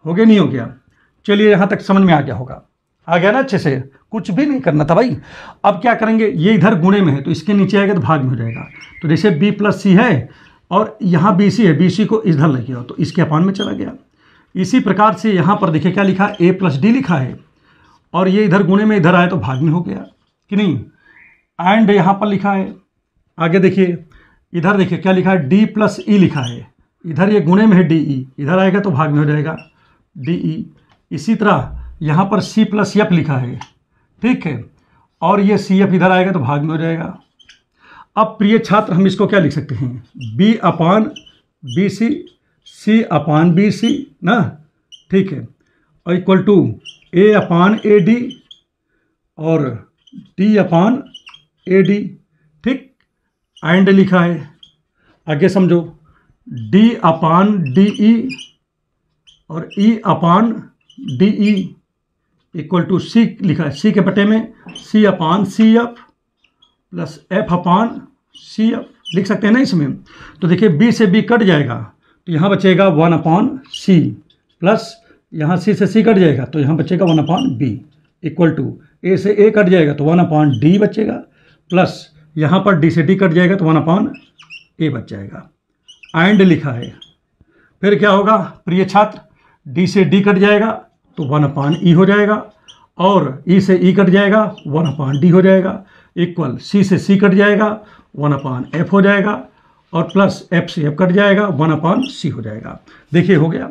नहीं हो गया। चलिए यहाँ तक समझ में आ गया होगा, आ गया ना अच्छे से, कुछ भी नहीं करना था भाई। अब क्या करेंगे, ये इधर गुणे में है तो इसके नीचे आएगा तो भाग में हो जाएगा। तो जैसे b प्लस सी है और यहाँ बी सी है, बी सी को इधर लग गया तो इसके अपान में चला गया। इसी प्रकार से यहाँ पर देखिए क्या लिखा है, a प्लस डी लिखा है, और ये इधर गुणे में इधर आया तो भाग में हो गया कि नहीं। एंड यहाँ पर लिखा है, आगे देखिए इधर देखिए क्या लिखा है, d प्लस ई लिखा है, इधर ये गुणे में है डी ई, इधर आएगा तो भाग में हो जाएगा डी ई। इसी तरह यहाँ पर सी प्लस एफ लिखा है, ठीक है, और ये सी एफ इधर आएगा तो भाग में हो जाएगा। अब प्रिय छात्र हम इसको क्या लिख सकते हैं, B upon B C upon B C ना, ठीक है, और equal to A upon A D, और डी अपान ए डी, ठीक, एंड लिखा है, आगे समझो, डी अपान डी ई और E upon D E equal to C लिखा है, सी के बटे में C upon C F plus F upon C F लिख सकते हैं ना इसमें। तो देखिए बी से बी कट जाएगा तो यहाँ बचेगा 1 अपान सी, प्लस यहाँ सी से सी कट जाएगा तो यहाँ बचेगा 1 अपान बी, इक्वल टू ए से ए कट जाएगा तो 1 अपान डी बचेगा, प्लस यहाँ पर डी से डी कट जाएगा तो 1 अपान ए बच जाएगा, एंड लिखा है। फिर क्या होगा प्रिय छात्र, डी से डी कट जाएगा तो 1 अपान ई हो जाएगा, और ई से ई कट जाएगा 1 अपान डी हो जाएगा, इक्वल सी से सी कट जाएगा 1 अपान एफ हो जाएगा, और प्लस एफ से एफ कट जाएगा 1 अपान सी हो जाएगा। देखिए हो गया।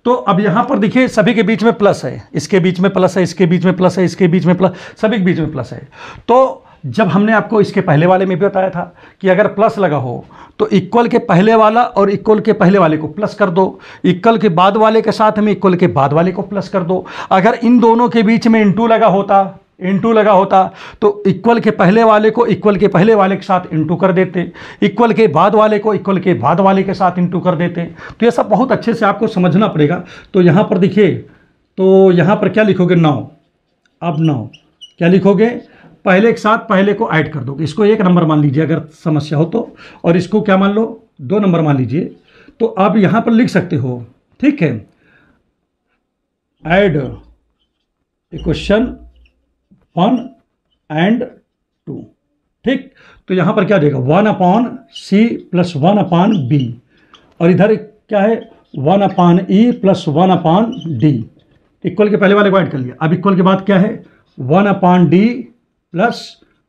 तो अब यहाँ पर देखिए सभी के बीच में प्लस है, इसके बीच में प्लस है, इसके बीच में प्लस है, इसके बीच में प्लस, सभी के बीच में प्लस है। तो जब हमने आपको इसके पहले वाले में भी बताया था कि अगर प्लस लगा हो तो इक्वल के पहले वाला और इक्वल के पहले वाले को प्लस कर दो, इक्वल के बाद वाले के साथ में इक्वल के बाद वाले को प्लस कर दो। अगर इन दोनों के बीच में इनटू लगा होता तो इक्वल के पहले वाले को इक्वल के पहले वाले के साथ इनटू कर देते, इक्वल के बाद वाले को इक्वल के बाद वाले के साथ इनटू कर देते। तो ये सब बहुत अच्छे से आपको समझना पड़ेगा। तो यहाँ पर देखिए, तो यहाँ पर क्या लिखोगे 9, अब 9 क्या लिखोगे, पहले के साथ पहले को ऐड कर दोगे, इसको 1 नंबर मान लीजिए अगर समस्या हो तो, और इसको क्या मान लो 2 नंबर मान लीजिए। तो आप यहाँ पर लिख सकते हो, ठीक है, ऐड इक्वेशन 1 एंड 2, ठीक। तो यहाँ पर क्या देगा 1 अपान सी प्लस 1 अपान बी, और इधर क्या है 1 अपान ई प्लस 1 अपान डी, इक्वल के पहले वाले को ऐड कर लिया। अब इक्वल के बाद क्या है 1 अपान डी प्लस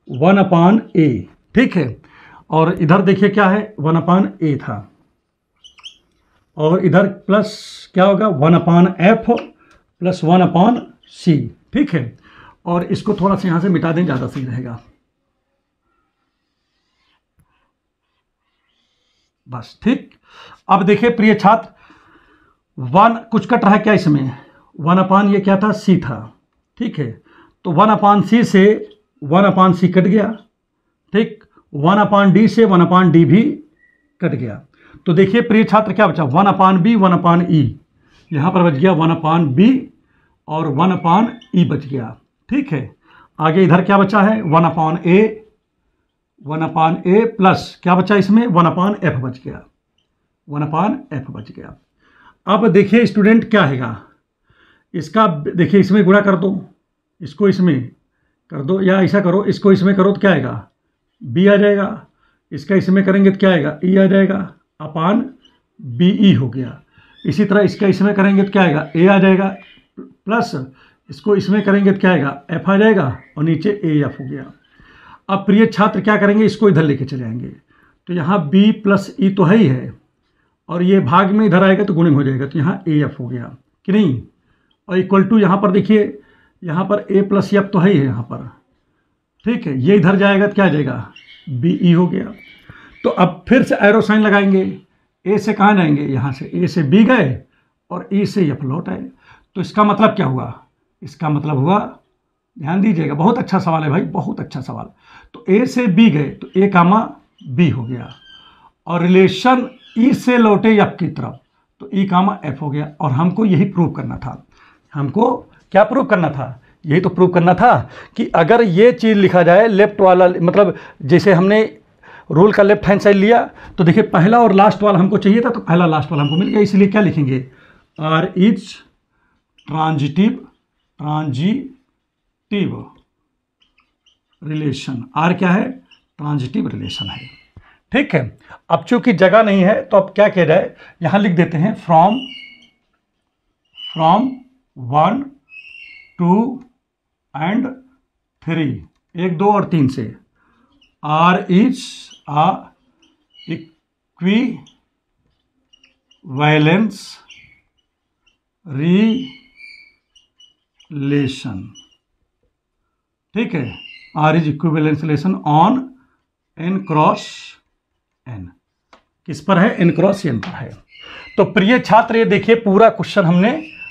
1 अपान ए, ठीक है। और इधर देखिए क्या है 1 अपान ए था, और इधर प्लस क्या होगा 1 अपान एफ प्लस 1 अपान सी, ठीक है। और इसको थोड़ा सा यहाँ से मिटा दें, ज़्यादा सही रहेगा, बस, ठीक। अब देखिए प्रिय छात्र 1 कुछ कट रहा है क्या इसमें, 1 अपान ये क्या था सी था, ठीक है। तो 1 अपान सी से 1 अपान सी कट गया, ठीक। 1 अपान डी से 1 अपान डी भी कट गया। तो देखिए प्रिय छात्र क्या बचा 1 अपान बी 1 अपान ई, यहाँ पर बच गया 1 अपान बी और 1 अपान ई बच गया, ठीक है। आगे इधर क्या बचा है 1 अपान ए प्लस क्या बचा इसमें 1 अपान एफ बच गया, 1 अपान एफ बच गया। अब देखिए स्टूडेंट क्या हैगा, इसका देखिए इसमें गुणा कर दो, इसको इसमें कर दो, या ऐसा करो इसको इसमें करो तो क्या आएगा बी आ जाएगा, इसका इसमें करेंगे तो क्या आएगा ई आ जाएगा, अपान बी ई हो गया। इसी तरह इसका इसमें करेंगे तो क्या आएगा ए आ जाएगा, प्लस इसको इसमें करेंगे तो क्या आएगा एफ आ जाएगा, और नीचे ए एफ हो गया। अब प्रिय छात्र क्या करेंगे, इसको इधर लेके चले आएंगे, तो यहाँ बी प्लस ई तो है ही है, और ये भाग में इधर आएगा तो गुणे में हो जाएगा, तो यहाँ ए एफ हो गया कि नहीं, और इक्वल टू यहाँ पर देखिए यहाँ पर ए प्लस एफ तो है ही है यहाँ पर, ठीक है। ये इधर जाएगा तो क्या आ जाएगा बी ई हो गया। तो अब फिर से एरो साइन लगाएंगे, ए से कहाँ जाएंगे, यहाँ से ए से बी गए और ई से एफ लौट आए। तो इसका मतलब क्या हुआ, इसका मतलब हुआ, ध्यान दीजिएगा, बहुत अच्छा सवाल है भाई, बहुत अच्छा सवाल। तो ए से बी गए तो ए कामा बी हो गया, और रिलेशन ई से लौटे एफ की तरफ तो ई कामा एफ हो गया। और हमको यही प्रूव करना था, हमको क्या प्रूव करना था, यही तो प्रूव करना था कि अगर ये चीज़ लिखा जाए लेफ्ट वाला, मतलब जैसे हमने रूल का लेफ्ट हैंड साइड लिया, तो देखिए पहला और लास्ट वाला हमको चाहिए था, तो पहला लास्ट वाला हमको मिल गया। इसलिए क्या लिखेंगे R is transitive relation, R क्या है ट्रांजिटिव रिलेशन है, ठीक है। अब चूंकि जगह नहीं है तो अब क्या किया जाए, यहां लिख देते हैं फ्रॉम 1 2 एंड 3, 1 2 और 3 से R is a equivalence relation, ठीक है। R is equivalence relation on n cross n, किस पर है n क्रॉस n पर है। तो प्रिय छात्र ये देखिए पूरा क्वेश्चन हमने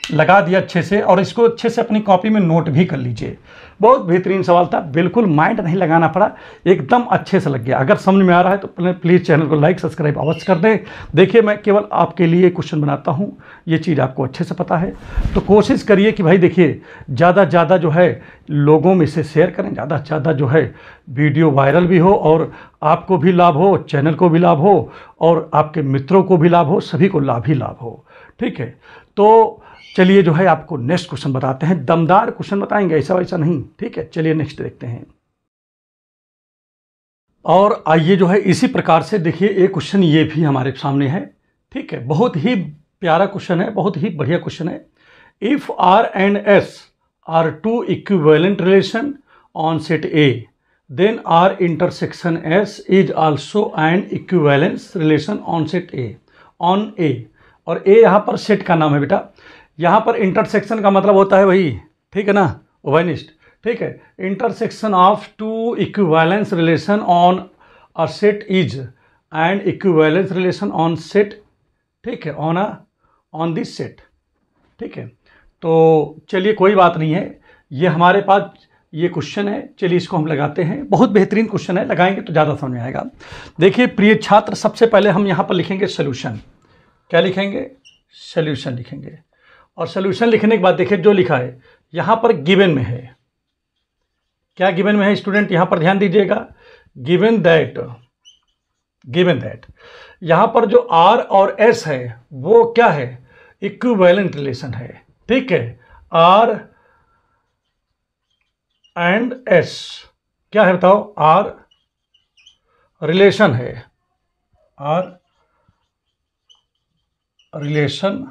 लगा दिया अच्छे से, और इसको अच्छे से अपनी कॉपी में नोट भी कर लीजिए। बहुत बेहतरीन सवाल था, बिल्कुल माइंड नहीं लगाना पड़ा, एकदम अच्छे से लग गया। अगर समझ में आ रहा है तो प्लीज़ चैनल को लाइक सब्सक्राइब अवश्य कर दें। देखिए मैं केवल आपके लिए क्वेश्चन बनाता हूँ, ये चीज़ आपको अच्छे से पता है, तो कोशिश करिए कि भाई देखिए ज़्यादा से ज़्यादा जो है लोगों में से शेयर करें, ज़्यादा से ज़्यादा जो है वीडियो वायरल भी हो और आपको भी लाभ हो, चैनल को भी लाभ हो और आपके मित्रों को भी लाभ हो, सभी को लाभ ही लाभ हो। ठीक है, तो चलिए जो है आपको नेक्स्ट क्वेश्चन बताते हैं, दमदार क्वेश्चन बताएंगे, ऐसा वैसा नहीं। ठीक है, चलिए नेक्स्ट देखते हैं। और आइए जो है इसी प्रकार से देखिए एक क्वेश्चन ये भी हमारे सामने है। ठीक है, बहुत ही प्यारा क्वेश्चन है, बहुत ही बढ़िया क्वेश्चन है। If R and S are two equivalent relation on set A, then R intersection S is also an equivalence relation on set A, on A. और ए यहाँ पर सेट का नाम है बेटा, यहाँ पर इंटरसेक्शन का मतलब होता है वही, ठीक है ना, ओवेनिस्ट। ठीक है, intersection of two equivalence relation on a set is and equivalence relation on set, ठीक है, ऑन दिस सेट। ठीक है, तो चलिए कोई बात नहीं है, ये हमारे पास ये क्वेश्चन है, चलिए इसको हम लगाते हैं। बहुत बेहतरीन क्वेश्चन है, लगाएंगे तो ज़्यादा समझ में आएगा। देखिए प्रिय छात्र, सबसे पहले हम यहाँ पर लिखेंगे सोल्यूशन। क्या लिखेंगे? सोल्यूशन लिखेंगे। और सोल्यूशन लिखने के बाद देखिए जो लिखा है यहाँ पर गिवन में है, क्या गिवन में है स्टूडेंट, यहाँ पर ध्यान दीजिएगा। गिवन दैट यहाँ पर जो आर और एस है वो क्या है? इक्विवेलेंट रिलेशन है। ठीक है, आर एंड एस क्या है बताओ? आर रिलेशन है, आर रिलेशन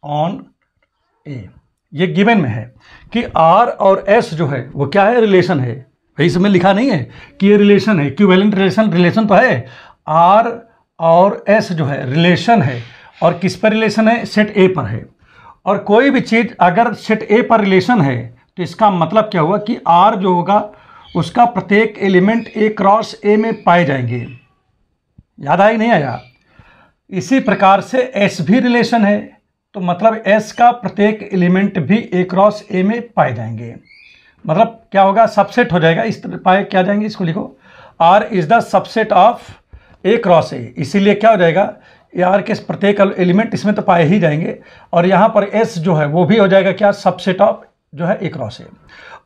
ऑन ए। ये गिवन में है कि आर और एस जो है वो क्या है? रिलेशन है। भाई इसमें लिखा नहीं है कि ये रिलेशन है, इक्विवेलेंट रिलेशन तो है। आर और एस जो है रिलेशन है, और किस पर रिलेशन है? सेट ए पर है। और कोई भी चीज़ अगर सेट ए पर रिलेशन है तो इसका मतलब क्या हुआ कि आर जो होगा उसका प्रत्येक एलिमेंट ए क्रॉस ए में पाए जाएंगे। याद आया नहीं आया? इसी प्रकार से एस भी रिलेशन है, तो मतलब एस का प्रत्येक एलिमेंट भी ए क्रॉस ए में पाए जाएंगे। मतलब क्या होगा? सबसेट हो जाएगा। इस तरह पाए क्या जाएंगे, इसको लिखो, R is the subset of A cross A. इसीलिए क्या हो जाएगा? आर के प्रत्येक एलिमेंट इसमें तो पाए ही जाएंगे, और यहाँ पर एस जो है वो भी हो जाएगा क्या? सबसेट ऑफ जो है ए क्रॉस ए।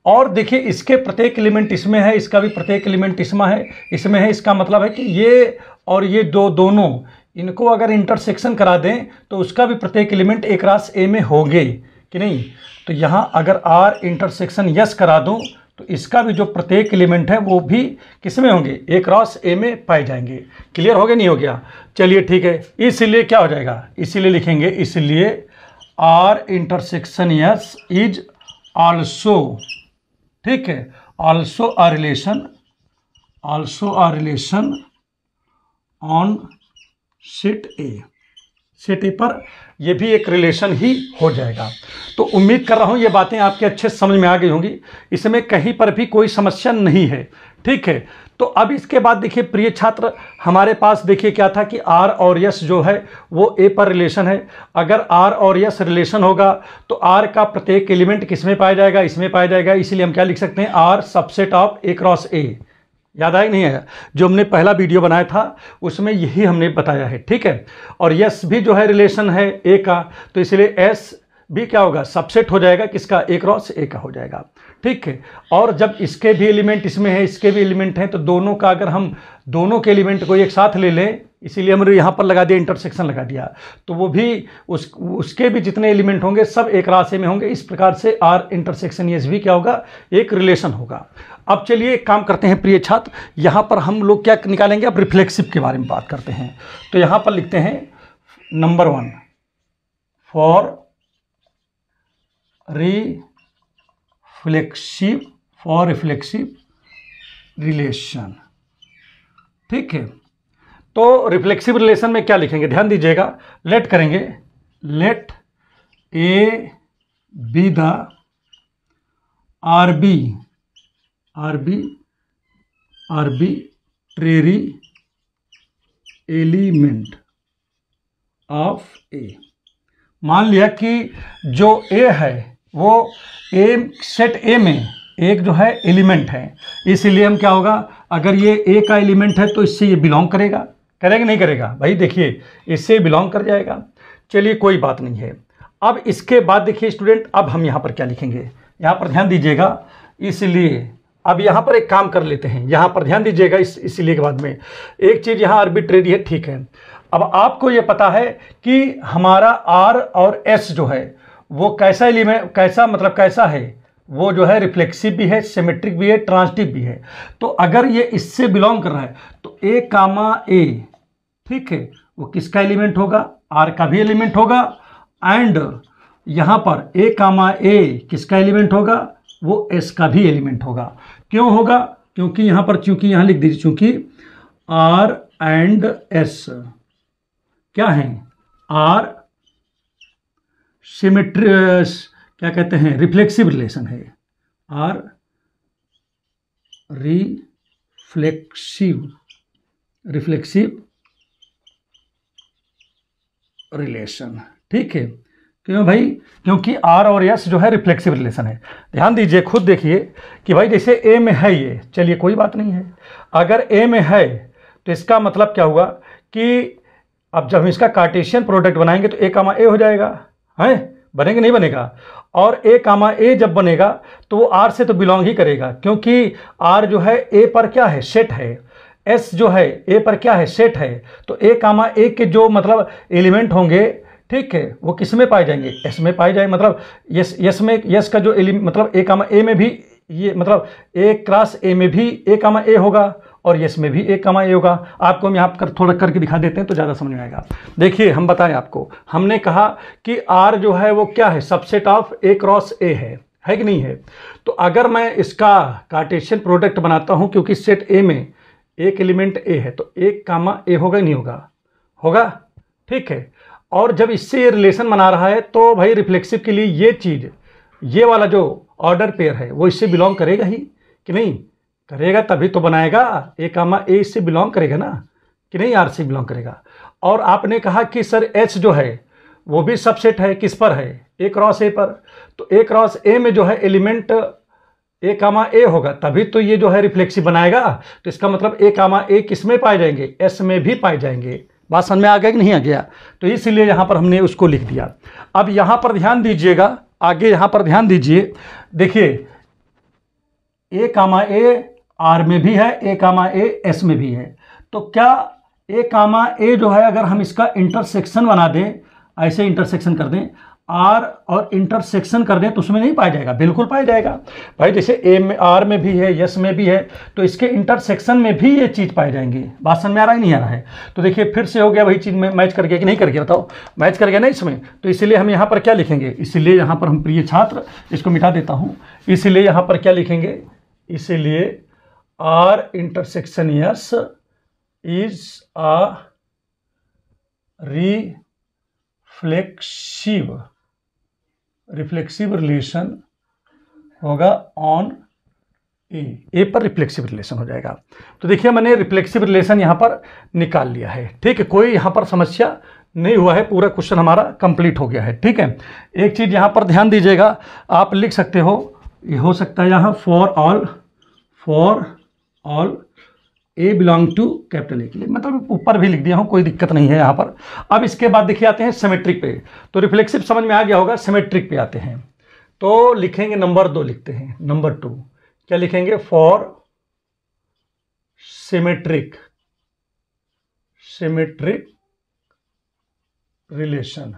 और देखिए इसके प्रत्येक एलिमेंट इसमें है, इसका भी प्रत्येक एलिमेंट इसमें है। इसका मतलब है कि ये और ये दोनों इनको अगर इंटरसेक्शन करा दें तो उसका भी प्रत्येक एलिमेंट ए क्रॉस ए में होंगे कि नहीं। तो यहाँ अगर आर इंटरसेक्शन यस करा दूं तो इसका भी जो प्रत्येक एलिमेंट है वो भी किस में होंगे? ए क्रॉस ए में पाए जाएंगे। क्लियर हो गया? नहीं हो गया? चलिए ठीक है, इसलिए क्या हो जाएगा? इसीलिए लिखेंगे, इसलिए R intersection S is also, ठीक है, also a relation on set A पर ये भी एक रिलेशन ही हो जाएगा। तो उम्मीद कर रहा हूँ ये बातें आपके अच्छे समझ में आ गई होंगी, इसमें कहीं पर भी कोई समस्या नहीं है। ठीक है, तो अब इसके बाद देखिए प्रिय छात्र, हमारे पास देखिए क्या था कि आर और यस जो है वो ए पर रिलेशन है। अगर आर और यस रिलेशन होगा तो आर का प्रत्येक एलिमेंट किस में पाया जाएगा? इसमें पाया जाएगा। इसीलिए हम क्या लिख सकते हैं? R subset of A cross A. याद आया नहीं आया? जो हमने पहला वीडियो बनाया था उसमें यही हमने बताया है। ठीक है, और यस भी जो है रिलेशन है ए का, तो इसलिए एस भी क्या होगा? सबसेट हो जाएगा किसका? ए क्रॉस ए का हो जाएगा। ठीक है, और जब इसके भी एलिमेंट इसमें है, इसके भी एलिमेंट हैं, तो दोनों का अगर हम दोनों के एलिमेंट को एक साथ ले लें, इसीलिए हमने यहाँ पर लगा दिया, इंटरसेक्शन लगा दिया, तो वो भी उसके भी जितने एलिमेंट होंगे सब एक राशि में होंगे। इस प्रकार से आर इंटरसेक्शन यस भी क्या होगा? एक रिलेशन होगा। अब चलिए एक काम करते हैं प्रिय छात्र, यहाँ पर हम लोग क्या निकालेंगे? अब रिफ्लेक्सिव के बारे में बात करते हैं। तो यहाँ पर लिखते हैं नंबर 1 फॉर रिफ्लेक्सिव रिलेशन। ठीक है, तो रिफ्लेक्सिव रिलेशन में क्या लिखेंगे? ध्यान दीजिएगा, लेट करेंगे, let A B the arbitrary element of A. मान लिया कि जो ए है वो ए सेट ए में एक जो है एलिमेंट है, इसीलिए हम क्या होगा, अगर ये ए का एलिमेंट है तो इससे ये बिलोंग करेगा, करेगा नहीं करेगा भाई, देखिए इससे बिलोंग कर जाएगा। चलिए कोई बात नहीं है। अब इसके बाद देखिए स्टूडेंट, अब हम यहाँ पर क्या लिखेंगे, यहाँ पर ध्यान दीजिएगा। इसलिए अब यहाँ पर एक काम कर लेते हैं, यहाँ पर ध्यान दीजिएगा। इसलिए के बाद में एक चीज़ यहाँ आर्बिट्रेरी है, ठीक है। अब आपको ये पता है कि हमारा आर और एस जो है वो कैसा एलिमेंट, कैसा मतलब कैसा है, वो जो है रिफ्लेक्सिव भी है, सिमेट्रिक भी है, ट्रांजिटिव भी है। तो अगर ये इससे बिलोंग कर रहा है तो ए कामा ए, ठीक है, वो किसका एलिमेंट होगा, आर का भी एलिमेंट होगा। एंड यहाँ पर ए कामा ए किसका एलिमेंट होगा, वो एस का भी एलिमेंट होगा। क्यों होगा, क्योंकि यहाँ पर, चूंकि यहाँ लिख दीजिए, चूंकि आर एंड एस क्या है, आर सिमेट्री, क्या कहते हैं, रिफ्लेक्सिव रिलेशन है, आर रिफ्लेक्सिव रिलेशन, ठीक है। क्यों भाई, क्योंकि आर और एस जो है रिफ्लेक्सिव रिलेशन है। ध्यान दीजिए, खुद देखिए कि भाई जैसे ए में है ये, चलिए कोई बात नहीं है, अगर ए में है तो इसका मतलब क्या हुआ कि अब जब हम इसका कार्टेशियन प्रोडक्ट बनाएंगे तो ए कामा ए हो जाएगा, है, बनेगा नहीं बनेगा। और ए कामा ए जब बनेगा तो वो आर से तो बिलोंग ही करेगा, क्योंकि आर जो है ए पर क्या है, सेट है, एस जो है ए पर क्या है, सेट है। तो ए कामा ए के जो मतलब एलिमेंट होंगे, ठीक है, वो किस में पाए जाएंगे, एस में पाए जाएंगे। मतलब यस में, यस का जो मतलब ए कामा ए में भी ये, मतलब ए क्रॉस ए में भी ए कामा ए होगा और यस में भी ए कामा ए होगा। आपको हम यहाँ पर थोड़ा करके दिखा देते हैं तो ज़्यादा समझ में आएगा। देखिए हम बताएं आपको, हमने कहा कि आर जो है वो क्या है, सबसेट ऑफ ए क्रॉस ए है कि नहीं है। तो अगर मैं इसका कार्टेशियन प्रोडक्ट बनाता हूँ, क्योंकि सेट ए में एक एलिमेंट ए है, तो ए कामा ए होगा नहीं होगा, होगा, ठीक है। और जब इससे ये रिलेशन बना रहा है तो भाई रिफ्लेक्सिव के लिए ये चीज़, ये वाला जो ऑर्डर पेयर है वो इससे बिलोंग करेगा ही कि नहीं करेगा, तभी तो बनाएगा। ए कामा ए इससे बिलोंग करेगा ना कि नहीं, आर से बिलोंग करेगा। और आपने कहा कि सर एच जो है वो भी सबसेट है, किस पर है, ए क्रॉस ए पर। तो ए क्रॉस ए में जो है एलिमेंट ए कामा ए होगा, तभी तो ये जो है रिफ्लेक्सिव बनाएगा। तो इसका मतलब ए कामा ए किस में पाए जाएंगे, एस में भी पाए जाएंगे। बात समझ में आ गया कि नहीं आ गया, तो इसलिए यहाँ पर हमने उसको लिख दिया। अब यहाँ पर ध्यान दीजिएगा, आगे यहाँ पर ध्यान दीजिए, देखिए ए कामा ए आर में भी है, ए कामा ए एस में भी है। तो क्या ए कामा ए जो है अगर हम इसका इंटरसेक्शन बना दें, ऐसे इंटरसेक्शन कर दें, आर और इंटरसेक्शन कर दें, तो उसमें नहीं पाया जाएगा, बिल्कुल पाया जाएगा भाई। जैसे ए में आर में भी है, यस में भी है, तो इसके इंटरसेक्शन में भी ये चीज़ पाई जाएंगी। बात समझ में आ रहा है नहीं आ रहा है, तो देखिए फिर से हो गया वही चीज़ में, मैच कर गया कि नहीं कर गया, बताओ मैच कर गया ना इसमें। तो इसीलिए हम यहाँ पर क्या लिखेंगे, इसीलिए यहाँ पर हम प्रिय छात्र, इसको मिटा देता हूँ, इसीलिए यहाँ पर क्या लिखेंगे, इसीलिए R intersection S is a reflexive relation होगा ऑन ए पर रिफ्लेक्सिव रिलेशन हो जाएगा। तो देखिए मैंने रिफ्लेक्सिव रिलेशन यहाँ पर निकाल लिया है, ठीक है, कोई यहाँ पर समस्या नहीं हुआ है, पूरा क्वेश्चन हमारा कंप्लीट हो गया है, ठीक है। एक चीज़ यहाँ पर ध्यान दीजिएगा, आप लिख सकते हो, ये हो सकता है यहाँ for all a belong to capital A के लिए, मतलब ऊपर भी लिख दिया हूँ, कोई दिक्कत नहीं है यहाँ पर। अब इसके बाद देखिए आते हैं सिमेट्रिक पे, तो रिफ्लेक्सिव समझ में आ गया होगा, सिमेट्रिक पे आते हैं। तो लिखेंगे नंबर 2 लिखते हैं, नंबर 2 क्या लिखेंगे, फॉर सिमेट्रिक रिलेशन।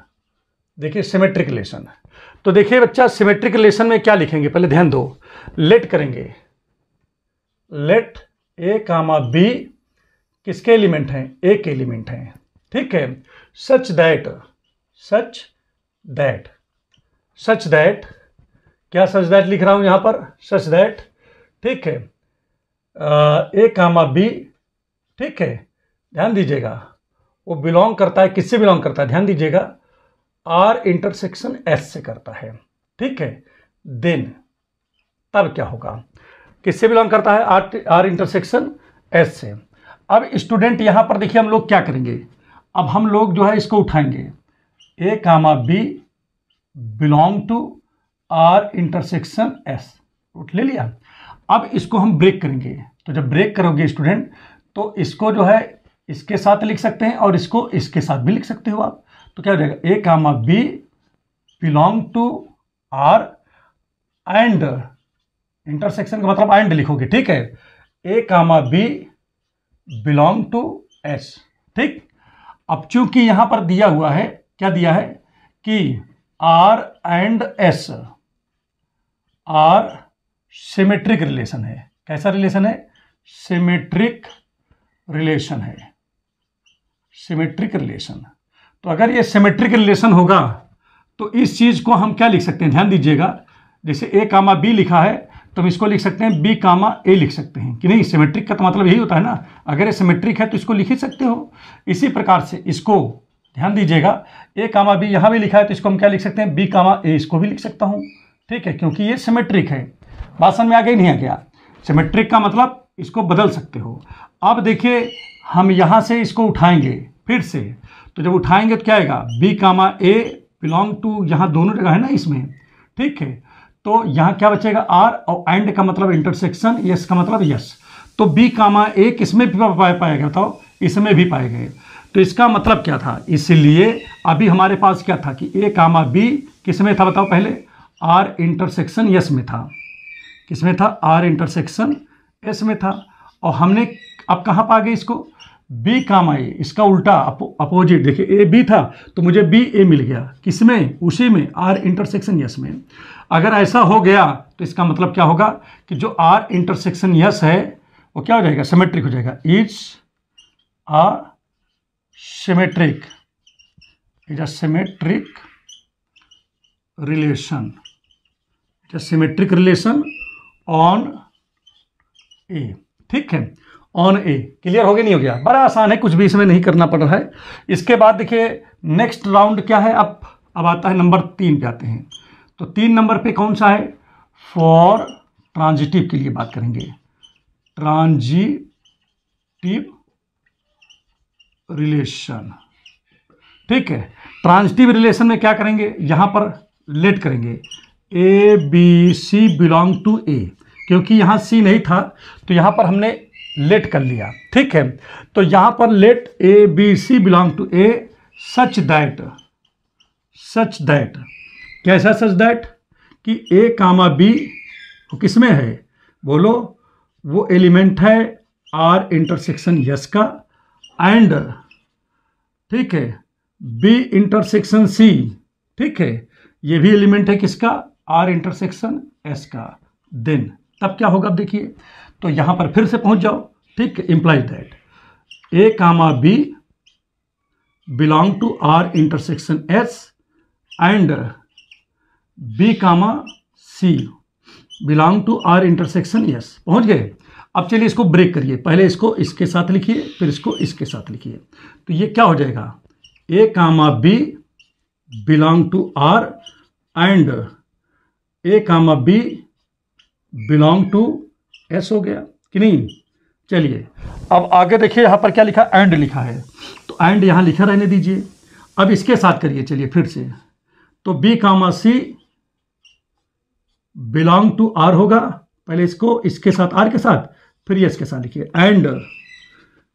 देखिए सिमेट्रिक रिलेशन, तो देखिए बच्चा सिमेट्रिक रिलेशन में क्या लिखेंगे, पहले ध्यान दो, लेट करेंगे, लेट ए कामा बी किसके एलिमेंट हैं, ए के एलिमेंट हैं, ठीक है। सच दैट क्या सच दैट लिख रहा हूं यहां पर, सच दैट, ठीक है, ए कामा बी, ठीक है, ध्यान दीजिएगा, वो बिलोंग करता है, किससे बिलोंग करता है, ध्यान दीजिएगा, आर इंटरसेक्शन एस से करता है, ठीक है। देन तब क्या होगा, किससे बिलोंग करता है, आर इंटरसेक्शन एस से। अब स्टूडेंट यहां पर देखिए हम लोग क्या करेंगे, अब हम लोग जो है इसको उठाएंगे, A comma B belong to R intersection S. ले लिया। अब इसको हम ब्रेक करेंगे, तो जब ब्रेक करोगे स्टूडेंट तो इसको जो है इसके साथ लिख सकते हैं और इसको इसके साथ भी लिख सकते हो आप। तो क्या हो जाएगा, A comma B belong to R and, intersection का मतलब एंड लिखोगे, ठीक है, ए comma B belong to S. ठीक। अब चूंकि यहां पर दिया हुआ है, क्या दिया है कि R and S are symmetric relation है। कैसा रिलेशन है, सिमेट्रिक रिलेशन है, सिमेट्रिक रिलेशन। तो अगर ये सिमेट्रिक रिलेशन होगा तो इस चीज को हम क्या लिख सकते हैं, ध्यान दीजिएगा, जैसे ए कामा बी लिखा है तो हम इसको लिख सकते हैं बी कामा ए लिख सकते हैं कि नहीं। सिमेट्रिक का तो मतलब यही होता है ना, अगर ये सिमेट्रिक है तो इसको लिख ही सकते हो। इसी प्रकार से इसको ध्यान दीजिएगा, ए कामा बी यहां भी लिखा है तो इसको हम क्या लिख सकते हैं, बी कामा ए, इसको भी लिख सकता हूं, ठीक है, क्योंकि ये सिमेट्रिक है। बात समझ में आ गई नहीं आ गया? सिमेट्रिक का मतलब इसको बदल सकते हो। अब देखिए हम यहां से इसको उठाएंगे फिर से, तो जब उठाएंगे तो क्या आएगा, b comma a belong to, यहां दोनों जगह है ना इसमें, ठीक है, तो यहां क्या बचेगा आर, और एंड का मतलब इंटरसेक्शन, यस का मतलब यस। तो बी कामा ए किसमें भी पाएगा बताओ, इसमें भी पाएंगे। तो इसका मतलब क्या था, इसलिए अभी हमारे पास क्या था कि ए कामा बी किसमें था बताओ, पहले आर इंटरसेक्शन यस में था। किसमें था, आर इंटरसेक्शन एस में था। और हमने अब कहां पा गए इसको, बी कामा ए, इसका उल्टा अपोजिट, देखिए ए बी था तो मुझे बी ए मिल गया, किसमें, उसी में आर इंटरसेक्शन यस में। अगर ऐसा हो गया तो इसका मतलब क्या होगा कि जो आर इंटरसेक्शन यस है वो क्या हो जाएगा, सिमेट्रिक हो जाएगा। Is a symmetric, is a symmetric relation, symmetric relation on A. ठीक है, ऑन ए। क्लियर हो गया नहीं हो गया? बड़ा आसान है, कुछ भी इसमें नहीं करना पड़ रहा है। इसके बाद देखिए नेक्स्ट राउंड क्या है, अब आता है नंबर 3 पे आते हैं। तो 3 नंबर पे कौन सा है, फॉर ट्रांजिटिव के लिए बात करेंगे। ट्रांजिटिव रिलेशन, ठीक है। ट्रांजिटिव रिलेशन में क्या करेंगे, यहां पर लेट करेंगे, A B C belong to A, क्योंकि यहां सी नहीं था तो यहां पर हमने लेट कर लिया, ठीक है। तो यहां पर let A B C belong to A such that, कैसा सच दैट कि ए कामा बी किस में है, बोलो, वो एलिमेंट है आर इंटरसेक्शन यस का, एंड ठीक है बी इंटरसेक्शन सी, ठीक है, ये भी एलिमेंट है किसका, आर इंटरसेक्शन एस का। देन तब क्या होगा, अब देखिए, तो यहां पर फिर से पहुंच जाओ, ठीक है, implies that a comma B belong to R intersection S and B comma C belong to R intersection S. पहुंच गए? अब चलिए इसको ब्रेक करिए, पहले इसको इसके साथ लिखिए फिर इसको इसके साथ लिखिए। तो ये क्या हो जाएगा, A comma B belong to R and A comma B belong to S हो गया कि नहीं। चलिए अब आगे देखिए, यहां पर क्या लिखा, एंड लिखा है, तो एंड यहां लिखा रहने दीजिए। अब इसके साथ करिए, चलिए फिर से, तो b comma C belong to R होगा, पहले इसको इसके साथ आर के साथ फिर ये इसके साथ लिखिए, and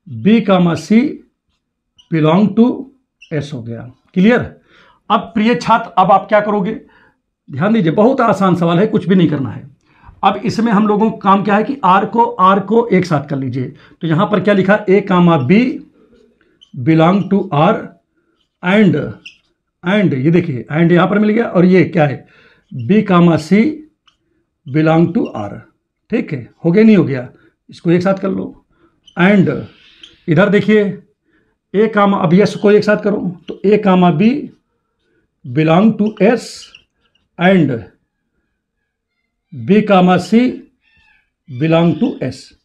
B comma C belong to S हो गया। क्लियर? अब प्रिय छात्र, अब आप क्या करोगे, ध्यान दीजिए, बहुत आसान सवाल है, कुछ भी नहीं करना है। अब इसमें हम लोगों का काम क्या है कि आर को एक साथ कर लीजिए। तो यहां पर क्या लिखा, A comma B belong to R and ये देखिए एंड यहां पर मिल गया, और ये क्या है, b comma C belong to R. ठीक है, हो गया नहीं हो गया, इसको एक साथ कर लो। एंड इधर देखिए ए कामा, अब यस को एक साथ करो, तो A comma B belong to S and B comma C belong to S.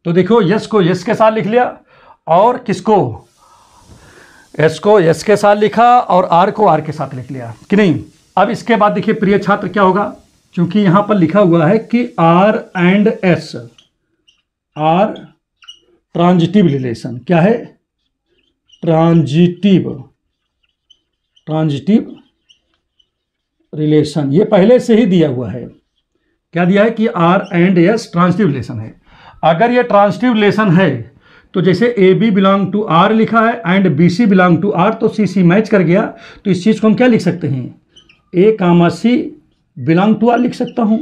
तो देखो यस को यस के साथ लिख लिया, और किसको, एस को एस के साथ लिखा, और आर को आर के साथ लिख लिया कि नहीं। अब इसके बाद देखिए प्रिय छात्र क्या होगा, क्योंकि यहां पर लिखा हुआ है कि R and S are transitive relation, क्या है, ट्रांजिटिव ट्रांजिटिव रिलेशन, ये पहले से ही दिया हुआ है। क्या दिया है कि R and S transitive relation है। अगर ये ट्रांजिटिव रिलेशन है तो जैसे a b belong to R लिखा है and b C belong to R, तो सी सी मैच कर गया, तो इस चीज़ को हम क्या लिख सकते हैं, A comma C belong to are लिख सकता हूँ।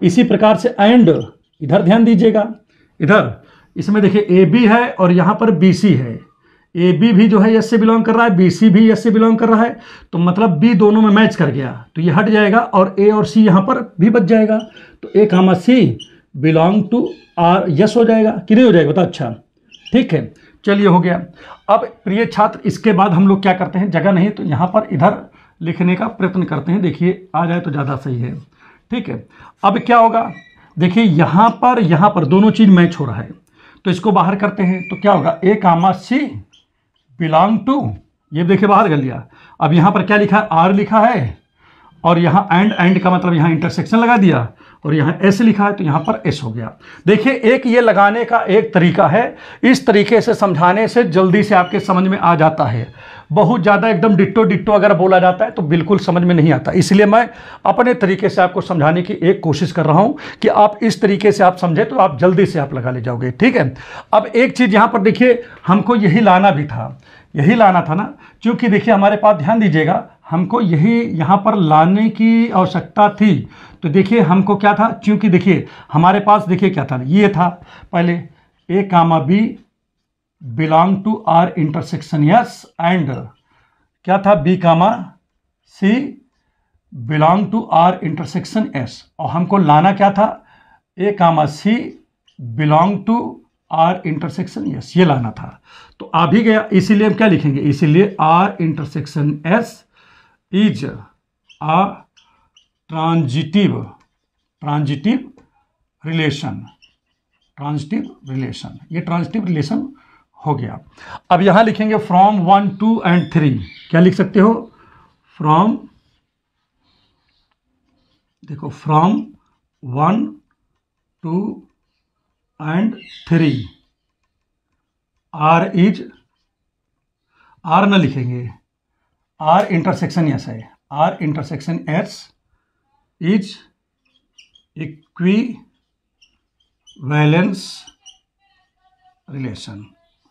इसी प्रकार से एंड, इधर ध्यान दीजिएगा, इधर इसमें देखिए ए बी है और यहाँ पर बी सी है, ए बी भी जो है एस से बिलोंग कर रहा है, बी सी भी एस से बिलोंग कर रहा है, तो मतलब बी दोनों में मैच कर गया, तो ये हट जाएगा और ए और सी यहाँ पर भी बच जाएगा, तो A comma C belong to are yes हो जाएगा कि नहीं हो जाएगा, बता। अच्छा ठीक है, चलिए हो गया। अब प्रिय छात्र, इसके बाद हम लोग क्या करते हैं, जगह नहीं तो यहाँ पर इधर लिखने का प्रयत्न करते हैं, देखिए आ जाए तो ज़्यादा सही है। ठीक है, अब क्या होगा, देखिए यहाँ पर दोनों चीज़ मैच हो रहा है, तो इसको बाहर करते हैं, तो क्या होगा, ए कामा सी बिलोंग टू, ये देखिए बाहर कर लिया। अब यहाँ पर क्या लिखा है, आर लिखा है, और यहाँ एंड का मतलब यहाँ इंटरसेक्शन लगा दिया, और यहाँ एस लिखा है तो यहाँ पर एस हो गया। देखिए एक ये लगाने का एक तरीका है, इस तरीके से समझाने से जल्दी से आपके समझ में आ जाता है। बहुत ज़्यादा एकदम डिट्टो डिट्टो अगर बोला जाता है तो बिल्कुल समझ में नहीं आता, इसलिए मैं अपने तरीके से आपको समझाने की एक कोशिश कर रहा हूँ कि आप इस तरीके से आप समझे तो आप जल्दी से आप लगा ले जाओगे। ठीक है, अब एक चीज़ यहाँ पर देखिए, हमको यही लाना भी था, यही लाना था ना, क्योंकि देखिए हमारे पास, ध्यान दीजिएगा, हमको यही यहाँ पर लाने की आवश्यकता थी। तो देखिए हमको क्या था, क्योंकि देखिए हमारे पास देखिए क्या था, ये था पहले A comma B belong to R intersection S, and क्या था, B comma C belong to R intersection S, और हमको लाना क्या था, A comma C belong to R intersection S, ये लाना था। तो आ भी गया, इसीलिए हम क्या लिखेंगे, इसीलिए R intersection S is a transitive relation, ये ट्रांजिटिव रिलेशन हो गया। अब यहां लिखेंगे फ्रॉम 1 2 एंड 3, क्या लिख सकते हो, फ्रॉम, देखो from 1 2 and 3, R is, R न लिखेंगे, आर इंटरसेक्शन एस है, R intersection S is equivalence relation,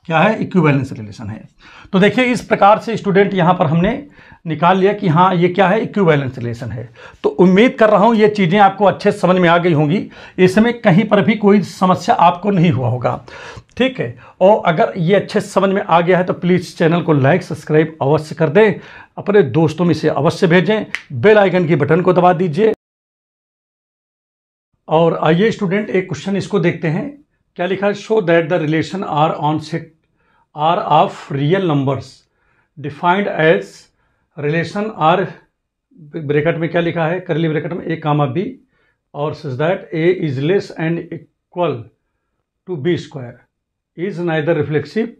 क्या है, इक्विवेलेंस रिलेशन है। तो देखिए इस प्रकार से स्टूडेंट यहाँ पर हमने निकाल लिया कि हाँ ये क्या है, इक्विवेलेंस रिलेशन है। तो उम्मीद कर रहा हूँ ये चीज़ें आपको अच्छे से समझ में आ गई होंगी, इसमें कहीं पर भी कोई समस्या आपको नहीं हुआ होगा। ठीक है, और अगर ये अच्छे से समझ में आ गया है तो प्लीज़ चैनल को लाइक सब्सक्राइब अवश्य कर दें, अपने दोस्तों में से अवश्य भेजें, बेल आइकन की बटन को दबा दीजिए। और आइए स्टूडेंट एक क्वेश्चन इसको देखते हैं, क्या लिखा है, show that the relation R on set R of real numbers defined as relation R, bracket में क्या लिखा है, करली ब्रैकेट में ए कामा बी, और such that a is less and equal to b square is neither reflexive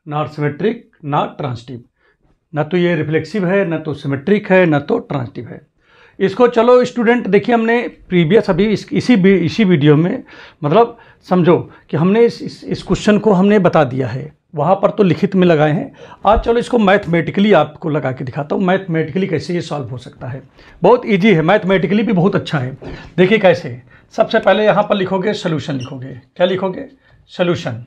not symmetric not transitive. ना तो ये रिफ्लेक्सिव है, ना तो सिमेट्रिक है, ना तो ट्रांजिटिव है। इसको चलो स्टूडेंट देखिए, हमने प्रीवियस अभी इसी वीडियो में मतलब समझो कि हमने इस क्वेश्चन को हमने बता दिया है, वहाँ पर तो लिखित में लगाए हैं। आज चलो इसको मैथमेटिकली आपको लगा के दिखाता हूँ, मैथमेटिकली कैसे ये सॉल्व हो सकता है। बहुत इजी है, मैथमेटिकली भी बहुत अच्छा है। देखिए कैसे, सबसे पहले यहाँ पर लिखोगे सोल्यूशन, लिखोगे क्या लिखोगे, सोल्यूशन।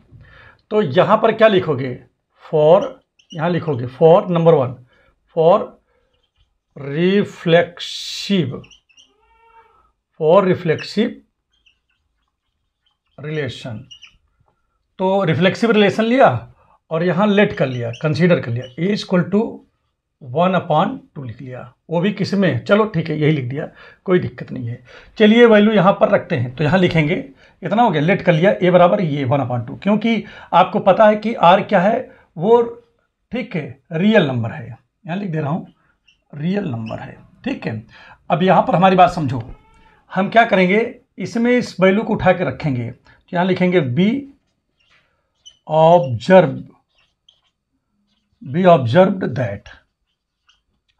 तो यहाँ पर क्या लिखोगे, फॉर, यहाँ लिखोगे for number 1 for reflexive relation. तो रिफ्लेक्सिव रिलेशन लिया और यहाँ लेट कर लिया, कंसीडर कर लिया, ए इक्वल टू 1/2 लिख लिया, वो भी किस में, चलो ठीक है यही लिख दिया, कोई दिक्कत नहीं है। चलिए वैल्यू यहाँ पर रखते हैं, तो यहाँ लिखेंगे इतना हो गया, लेट कर लिया, ए बराबर ये 1/2, क्योंकि आपको पता है कि आर क्या है, वो ठीक है रियल नंबर है, यहाँ लिख दे रहा हूँ रियल नंबर है। ठीक है, अब यहाँ पर हमारी बात समझो, हम क्या करेंगे, इसमें इस वैल्यू को उठा के रखेंगे, तो यहाँ लिखेंगे बी ऑब्जर्व्ड दैट,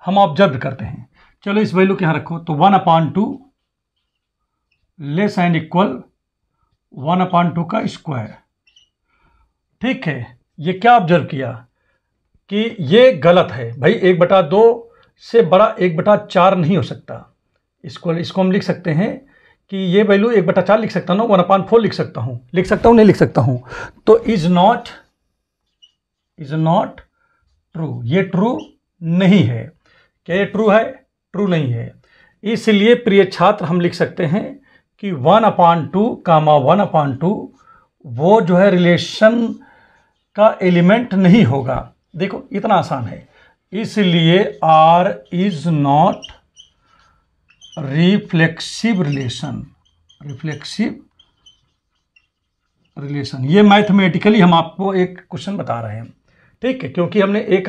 हम ऑब्जर्व करते हैं। चलो इस वैल्यू को यहाँ रखो, तो 1/2 लेस एंड इक्वल 1/2 का स्क्वायर। ठीक है, ये क्या ऑब्जर्व किया कि ये गलत है भाई, 1/2 से बड़ा 1/4 नहीं हो सकता। इसको हम लिख सकते हैं कि ये वैल्यू 1/4 लिख सकता हूँ ना, 1/4 लिख सकता हूँ, नहीं लिख सकता हूँ। तो इज नॉट ट्रू, ये ट्रू नहीं है। क्या ये ट्रू है? ट्रू नहीं है। इसलिए प्रिय छात्र हम लिख सकते हैं कि 1/2 वो जो है रिलेशन का एलिमेंट नहीं होगा। देखो इतना आसान है। इसलिए R is not reflexive relation. ये मैथमेटिकली हम आपको एक क्वेश्चन बता रहे हैं, ठीक है, क्योंकि हमने A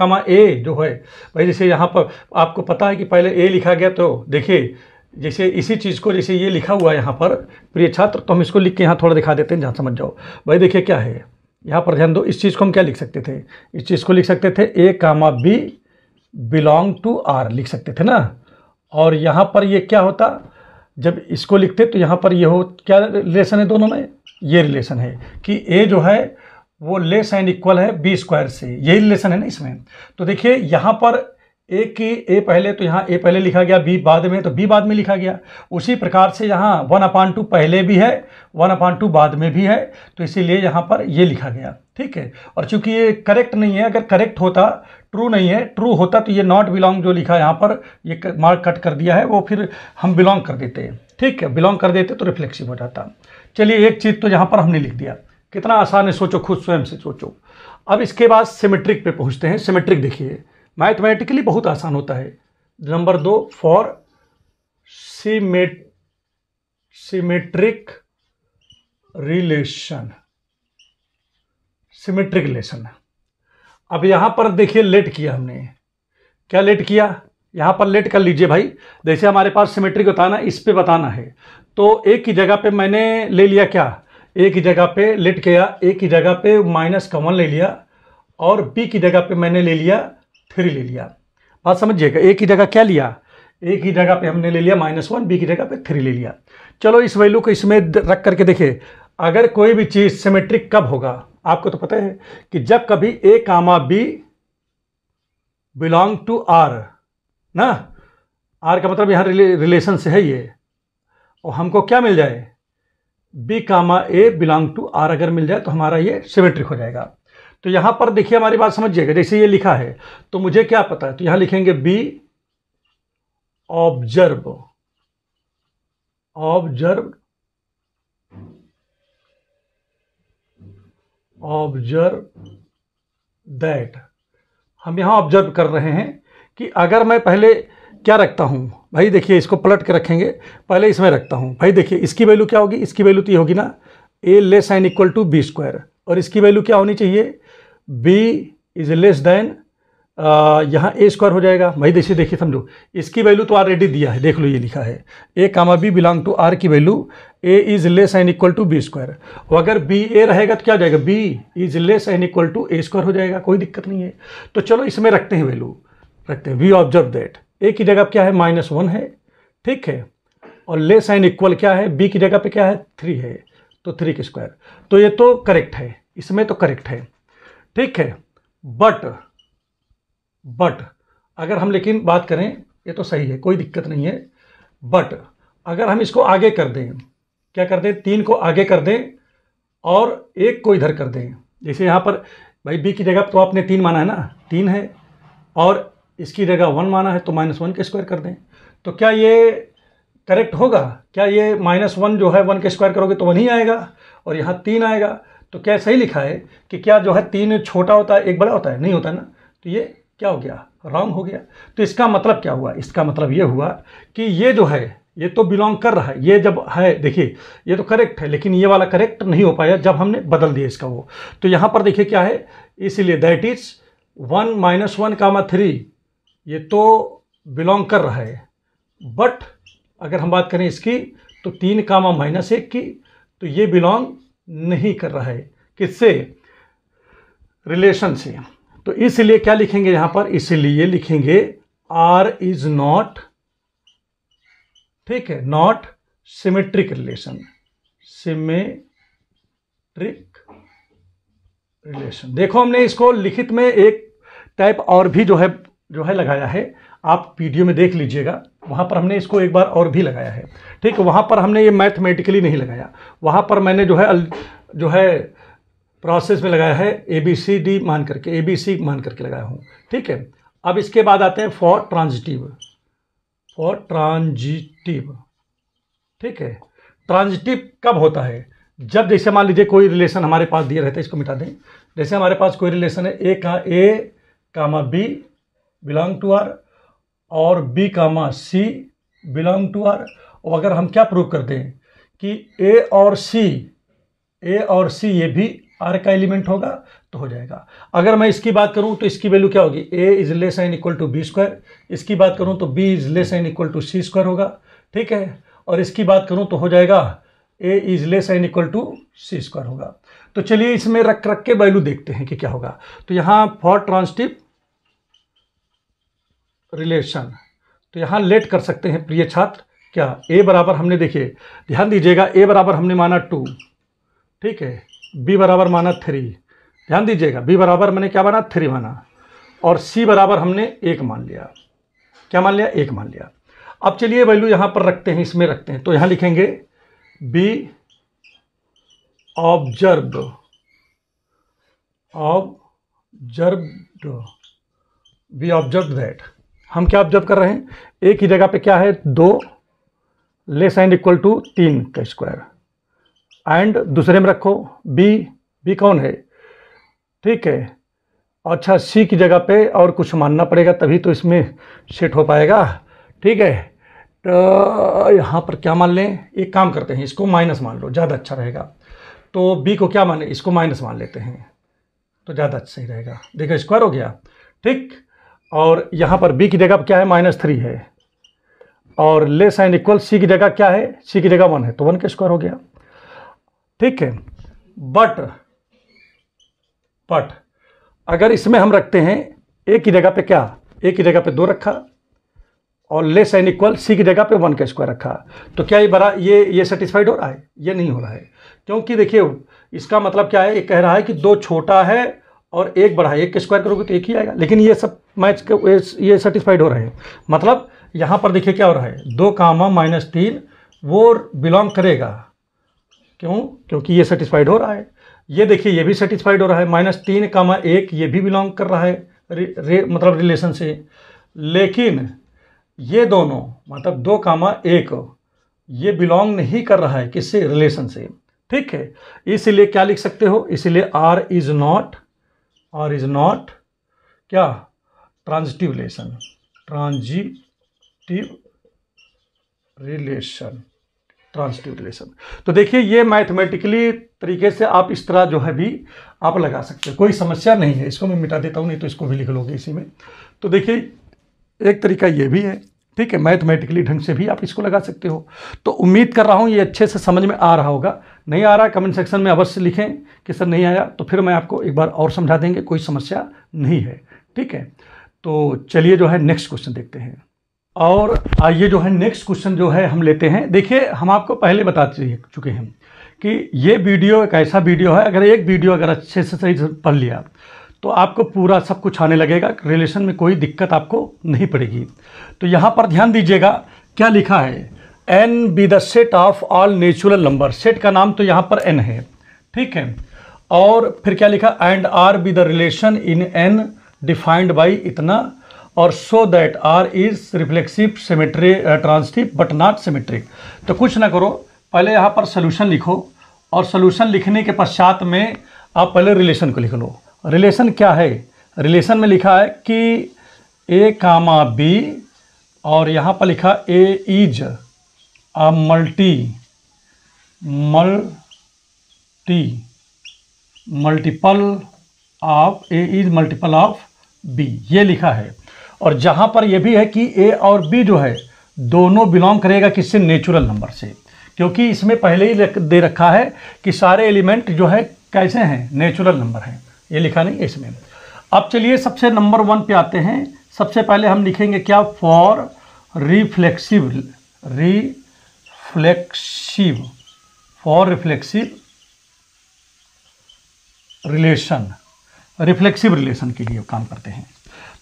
जो है भाई, जैसे यहाँ पर आपको पता है कि पहले A लिखा गया, तो देखिए जैसे इसी चीज़ को जैसे ये लिखा हुआ है यहाँ पर प्रिय छात्र, तो हम इसको लिख के यहाँ थोड़ा दिखा देते हैं जहाँ समझ जाओ। भाई देखिए क्या है यहाँ पर, ध्यान दो। इस चीज़ को हम क्या लिख सकते थे? इस चीज़ को लिख सकते थे A, B belong to R लिख सकते थे ना। और यहाँ पर ये क्या होता, जब इसको लिखते तो यहाँ पर ये हो, क्या रिलेशन है दोनों में? ये रिलेशन है कि A जो है वो लेस एंड इक्वल है B² से, यही रिलेशन है ना इसमें। तो देखिए यहाँ पर A पहले, तो यहाँ A पहले लिखा गया, B बाद में, तो B बाद में लिखा गया। उसी प्रकार से यहाँ 1/2 पहले भी है, 1/2 बाद में भी है, तो इसीलिए यहाँ पर ये लिखा गया, ठीक है। और चूंकि ये करेक्ट नहीं है, अगर करेक्ट होता, ट्रू नहीं है, ट्रू होता तो ये नॉट बिलोंग जो लिखा है यहाँ पर, ये मार्क कट कर दिया है, वो फिर हम बिलोंग कर देते, ठीक है, बिलोंग कर देते तो रिफ्लेक्सिव हो जाता। चलिए एक चीज़ तो यहाँ पर हमने लिख दिया, कितना आसान है, सोचो, खुद स्वयं से सोचो। अब इसके बाद सिमेट्रिक पे पहुँचते हैं। सिमेट्रिक देखिए मैथमेटिकली बहुत आसान होता है। Number 2 for symmetric relation. अब यहां पर देखिए लेट किया हमने, क्या लेट किया? यहां पर लेट कर लीजिए भाई, जैसे हमारे पास सिमेट्रिक बताना, इस पे बताना है, तो एक की जगह पे मैंने ले लिया क्या, एक की जगह पे लेट किया, एक की जगह पे -1 ले लिया, और बी की जगह पे मैंने ले लिया 3 ले लिया। बात समझिएगा, एक की जगह क्या लिया, एक ही जगह पे हमने ले लिया -1, बी की जगह पे 3 ले लिया। चलो इस वैल्यू को इसमें रख करके देखिए, अगर कोई भी चीज़ सिमेट्रिक कब होगा, आपको तो पता है कि जब कभी A, B belong to R ना, R का मतलब यहाँ रिलेशन से है ये, और हमको क्या मिल जाए, B, A belong to R अगर मिल जाए तो हमारा ये सिमेट्रिक हो जाएगा। तो यहां पर देखिए हमारी बात समझिएगा, जैसे ये लिखा है तो मुझे क्या पता है, तो यहां लिखेंगे B ऑब्जर्व दैट। हम यहां ऑब्जर्व कर रहे हैं कि अगर मैं पहले क्या रखता हूं भाई, देखिए इसको पलट के रखेंगे, पहले इसमें रखता हूं भाई, देखिए इसकी वैल्यू क्या होगी, इसकी वैल्यू तो ये होगी ना A less and equal to B², और इसकी वैल्यू क्या होनी चाहिए, B इज लेस देन, यहाँ A² हो जाएगा भाई। देखिए समझो, इसकी वैल्यू तो ऑलरेडी दिया है, देख लो ये लिखा है A, B belong to R की value A is less and equal to B², और अगर B A रहेगा तो क्या हो जाएगा, B is less and equal to A² हो जाएगा, कोई दिक्कत नहीं है। तो चलो इसमें रखते हैं वैल्यू, रखते हैं, वी ऑब्जर्व दैट A की जगह क्या है, -1 है, ठीक है, और लेस एंड इक्वल क्या है, B की जगह पे क्या है, 3 है, तो 3 की स्क्वायर, तो ये तो करेक्ट है, इसमें तो करेक्ट है, ठीक है। बट अगर हम लेकिन बात करें, ये तो सही है, कोई दिक्कत नहीं है, बट अगर हम इसको आगे कर दें, क्या कर दें, 3 को आगे कर दें और 1 को इधर कर दें, जैसे यहाँ पर भाई B की जगह तो आपने 3 माना है ना, 3 है, और इसकी जगह 1 माना है, तो -1 के स्क्वायर कर दें, तो क्या ये करेक्ट होगा? क्या ये -1 जो है 1 के स्क्वायर करोगे तो 1 ही आएगा, और यहाँ 3 आएगा, तो क्या सही लिखा है कि क्या जो है 3 छोटा होता है 1 बड़ा होता है, नहीं होता ना, तो ये क्या हो गया, रॉन्ग हो गया। तो इसका मतलब क्या हुआ, इसका मतलब ये हुआ कि ये जो है ये तो बिलोंग कर रहा है, ये जब है देखिए ये तो करेक्ट है, लेकिन ये वाला करेक्ट नहीं हो पाया जब हमने बदल दिया इसका वो। तो यहाँ पर देखिए क्या है, इसलिए दैट इज 1 -1 3 ये तो बिलोंग कर रहा है, बट अगर हम बात करें इसकी तो 3 -1 की, तो ये बिलोंग नहीं कर रहा है, किससे, रिलेशन से। तो इसलिए क्या लिखेंगे यहां पर, इसलिए लिखेंगे R इज नॉट, ठीक है, नॉट सिमेट्रिक रिलेशन, देखो हमने इसको लिखित में एक टाइप और भी जो है लगाया है, आप वीडियो में देख लीजिएगा, वहाँ पर हमने इसको एक बार और भी लगाया है। ठीक है, वहाँ पर हमने ये मैथमेटिकली नहीं लगाया, वहाँ पर मैंने जो है प्रोसेस में लगाया है ABCD मान करके, ABC मान करके लगाया हूँ। ठीक है, अब इसके बाद आते हैं फॉर ट्रांजिटिव। ठीक है, ट्रांजिटिव कब होता है? जब जैसे मान लीजिए कोई रिलेशन हमारे पास दिए रहते हैं, इसको मिटा दें। जैसे हमारे पास कोई रिलेशन है A comma B belong to R और B comma C belong to R, और अगर हम क्या प्रूव कर दें कि A और C ये भी R का एलिमेंट होगा तो हो जाएगा। अगर मैं इसकी बात करूं तो इसकी वैल्यू क्या होगी? A is less and equal to B square. इसकी बात करूं तो B is less and equal to C square होगा। ठीक है, और इसकी बात करूं तो हो जाएगा A is less and equal to C square होगा। तो चलिए इसमें रख के वैल्यू देखते हैं कि क्या होगा। तो यहाँ फॉर ट्रांजिटिव रिलेशन, तो यहाँ लेट कर सकते हैं प्रिय छात्र। क्या A बराबर हमने, देखिए ध्यान दीजिएगा, A बराबर हमने माना 2, ठीक है, B बराबर माना 3, ध्यान दीजिएगा, B बराबर मैंने क्या माना? 3 माना, और C बराबर हमने 1 मान लिया। क्या मान लिया? 1 मान लिया। अब चलिए वैल्यू यहाँ पर रखते हैं, इसमें रखते हैं। तो यहाँ लिखेंगे B ऑब्जर्व्ड दैट, हम क्या ऑब्जर्व कर रहे हैं? A की जगह पे क्या है? 2 लेस एंड इक्वल टू 3 का स्क्वायर, एंड दूसरे में रखो B कौन है? ठीक है, अच्छा C की जगह पे और कुछ मानना पड़ेगा तभी तो इसमें सेट हो पाएगा। ठीक है, तो यहाँ पर क्या मान लें? एक काम करते हैं, इसको माइनस मान लो, ज़्यादा अच्छा रहेगा। तो B को क्या माने? इसको माइनस मान लेते हैं तो ज़्यादा सही रहेगा। देखो स्क्वायर हो गया। ठीक, और यहाँ पर B की जगह पर क्या है? -3 है, और लेस एंड इक्वल C की जगह क्या है? C की जगह 1 है, तो 1 का स्क्वायर हो गया। ठीक है, बट अगर इसमें हम रखते हैं A की जगह पे क्या? A की जगह पे 2 रखा और लेस एंड इक्वल C की जगह पे 1 का स्क्वायर रखा, तो क्या ये सेटिस्फाइड हो रहा है? ये नहीं हो रहा है, क्योंकि देखिए इसका मतलब क्या है? ये कह रहा है कि 2 छोटा है और 1 बड़ा है, 1 का स्क्वायर करोगे तो 1 ही आएगा, लेकिन ये सब मैच ये सेटिस्फाइड हो रहे हैं। मतलब यहाँ पर देखिए क्या हो रहा है? 2 कामा -3 वो बिलोंग करेगा, क्यों? क्योंकि ये सेटिस्फाइड हो रहा है। ये देखिए ये भी सेटिस्फाइड हो रहा है, -3 कामा 1 ये भी बिलोंग कर रहा है मतलब रिलेशन से। लेकिन ये दोनों मतलब 2 कामा 1 ये बिलोंग नहीं कर रहा है किससे? रिलेशन से। ठीक है, इसीलिए क्या लिख सकते हो? इसीलिए R इज नॉट क्या? Transitive relation. तो देखिए ये मैथमेटिकली तरीके से आप इस तरह जो है भी आप लगा सकते हो, कोई समस्या नहीं है। इसको मैं मिटा देता हूँ, नहीं तो इसको भी लिख लोगे इसी में। तो देखिए एक तरीका ये भी है। ठीक है, मैथमेटिकली ढंग से भी आप इसको लगा सकते हो। तो उम्मीद कर रहा हूँ ये अच्छे से समझ में आ रहा होगा। नहीं आ रहा कमेंट सेक्शन में अवश्य लिखें कि सर नहीं आया, तो फिर मैं आपको एक बार और समझा देंगे, कोई समस्या नहीं है। ठीक है, तो चलिए जो है नेक्स्ट क्वेश्चन देखते हैं। और आइए जो है नेक्स्ट क्वेश्चन जो है हम लेते हैं। देखिए हम आपको पहले बता चुके हैं कि ये वीडियो एक ऐसा वीडियो है, अगर एक वीडियो अगर अच्छे से सही से पढ़ लिया तो आपको पूरा सब कुछ आने लगेगा, रिलेशन में कोई दिक्कत आपको नहीं पड़ेगी। तो यहाँ पर ध्यान दीजिएगा क्या लिखा है? n be the set of all natural number. Set का नाम तो यहाँ पर n है। ठीक है, और फिर क्या लिखा? And r be the relation in n defined by इतना, और so that R is reflexive symmetry transitive but not symmetric. तो कुछ ना करो, पहले यहाँ पर सोल्यूशन लिखो, और सोल्यूशन लिखने के पश्चात में आप पहले रिलेशन को लिख लो। रिलेशन क्या है? रिलेशन में लिखा है कि A कामा B, और यहाँ पर लिखा A is a multiple of B, ये लिखा है। और जहाँ पर ये भी है कि A और B जो है दोनों बिलोंग करेगा किससे? नेचुरल नंबर से, क्योंकि इसमें पहले ही दे रखा है कि सारे एलिमेंट जो है कैसे हैं? नेचुरल नंबर हैं। ये लिखा नहीं है इसमें। अब चलिए सबसे नंबर 1 पे आते हैं। सबसे पहले हम लिखेंगे क्या? फॉर रिफ्लेक्सिव रिलेशन के लिए काम करते हैं।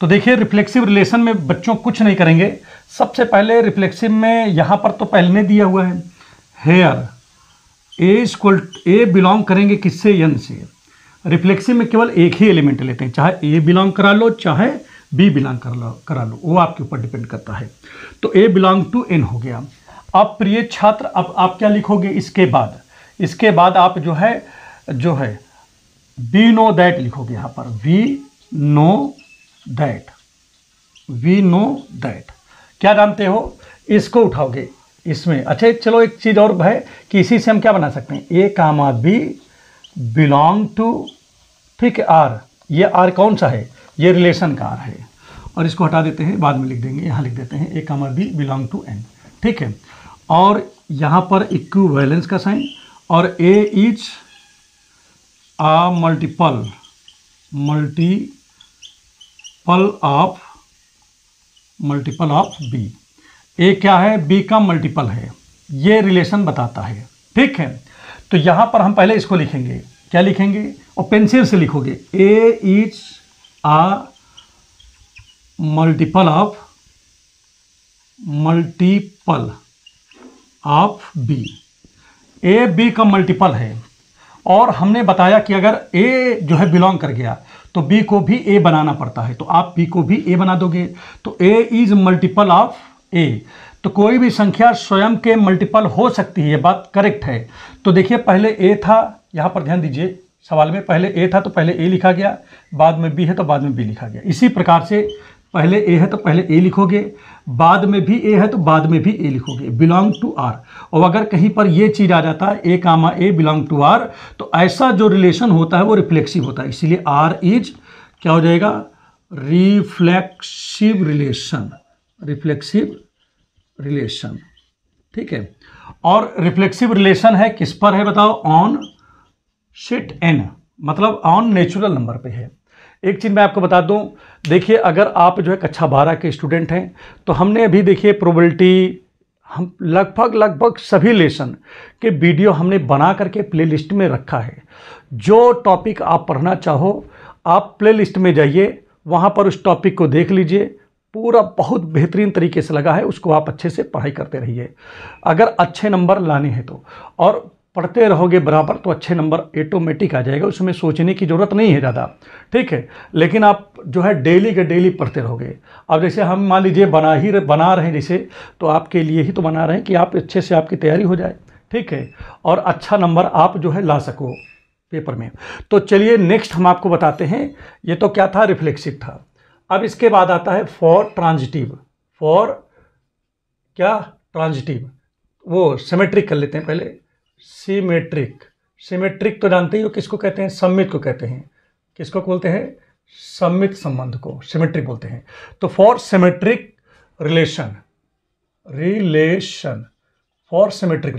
तो देखिए रिफ्लेक्सिव रिलेशन में बच्चों कुछ नहीं करेंगे। सबसे पहले रिफ्लेक्सिव में यहाँ पर तो पहले दिया हुआ है हेयर ए बिलोंग करेंगे किससे, एन से। रिफ्लेक्सिव में केवल एक ही एलिमेंट लेते हैं, चाहे ए बिलोंग करा लो चाहे बी बिलोंग करा लो, वो आपके ऊपर डिपेंड करता है। तो ए बिलोंग टू एन हो गया। अब प्रिय छात्र, अब आप क्या लिखोगे इसके बाद आप जो है वी नो दैट लिखोगे। यहाँ पर वी नो दैट क्या जानते हो, इसको उठाओगे इसमें। अच्छा चलो एक चीज़ और है कि इसी से हम क्या बना सकते हैं, A comma B belong to, ठीक है, आर। ये आर कौन सा है, ये रिलेशन का आर है। और इसको हटा देते हैं, बाद में लिख देंगे, यहाँ लिख देते हैं A comma B belong to N, ठीक है। और यहाँ पर इक्विवेलेंस का साइन, और A is a multiple of B. A क्या है, बी का मल्टीपल है, ये रिलेशन बताता है, ठीक है। तो यहाँ पर हम पहले इसको लिखेंगे, क्या लिखेंगे, और पेंसिल से लिखोगे, A is a multiple of B. A B का मल्टीपल है, और हमने बताया कि अगर ए जो है बिलोंग कर गया तो बी को भी ए बनाना पड़ता है, तो आप बी को भी ए बना दोगे। तो ए इज मल्टीपल ऑफ ए, तो कोई भी संख्या स्वयं के मल्टीपल हो सकती है, ये बात करेक्ट है। तो देखिए पहले ए था, यहाँ पर ध्यान दीजिए, सवाल में पहले ए था तो पहले ए लिखा गया, बाद में बी है तो बाद में बी लिखा गया। इसी प्रकार से पहले ए है तो पहले ए लिखोगे, बाद में भी ए है तो बाद में भी ए लिखोगे, बिलोंग टू आर। और अगर कहीं पर ये चीज़ आ जाता है ए कामा ए बिलोंग टू आर, तो ऐसा जो रिलेशन होता है वो रिफ्लेक्सिव होता है, इसीलिए आर इज क्या हो जाएगा, रिफ्लेक्सिव रिलेशन, ठीक है। और रिफ्लेक्सिव रिलेशन है किस पर है बताओ, ऑन शीट एन, मतलब ऑन नेचुरल नंबर पे है। एक चीज़ मैं आपको बता दूं, देखिए अगर आप जो है कक्षा 12 के स्टूडेंट हैं तो हमने अभी देखिए प्रोबेबिलिटी, हम लगभग सभी लेसन के वीडियो हमने बना करके प्लेलिस्ट में रखा है। जो टॉपिक आप पढ़ना चाहो आप प्लेलिस्ट में जाइए, वहाँ पर उस टॉपिक को देख लीजिए, पूरा बहुत बेहतरीन तरीके से लगा है, उसको आप अच्छे से पढ़ाई करते रहिए अगर अच्छे नंबर लाने हैं तो। और पढ़ते रहोगे बराबर तो अच्छे नंबर ऑटोमेटिक आ जाएगा, उसमें सोचने की ज़रूरत नहीं है ज़्यादा, ठीक है। लेकिन आप जो है डेली के डेली पढ़ते रहोगे। अब जैसे हम मान लीजिए बना रहे हैं जैसे, तो आपके लिए ही तो बना रहे हैं कि आप अच्छे से आपकी तैयारी हो जाए, ठीक है, और अच्छा नंबर आप जो है ला सको पेपर में। तो चलिए नेक्स्ट हम आपको बताते हैं, ये तो क्या था, रिफ्लेक्सिव था। अब इसके बाद आता है फॉर ट्रांजिटिव, वो सिमेट्रिक कर लेते हैं पहले। सिमेट्रिक तो जानते ही हो किसको कहते हैं, सममित को कहते हैं। किसको बोलते हैं, सममित संबंध को सिमेट्रिक बोलते हैं। तो for symmetric relation, for symmetric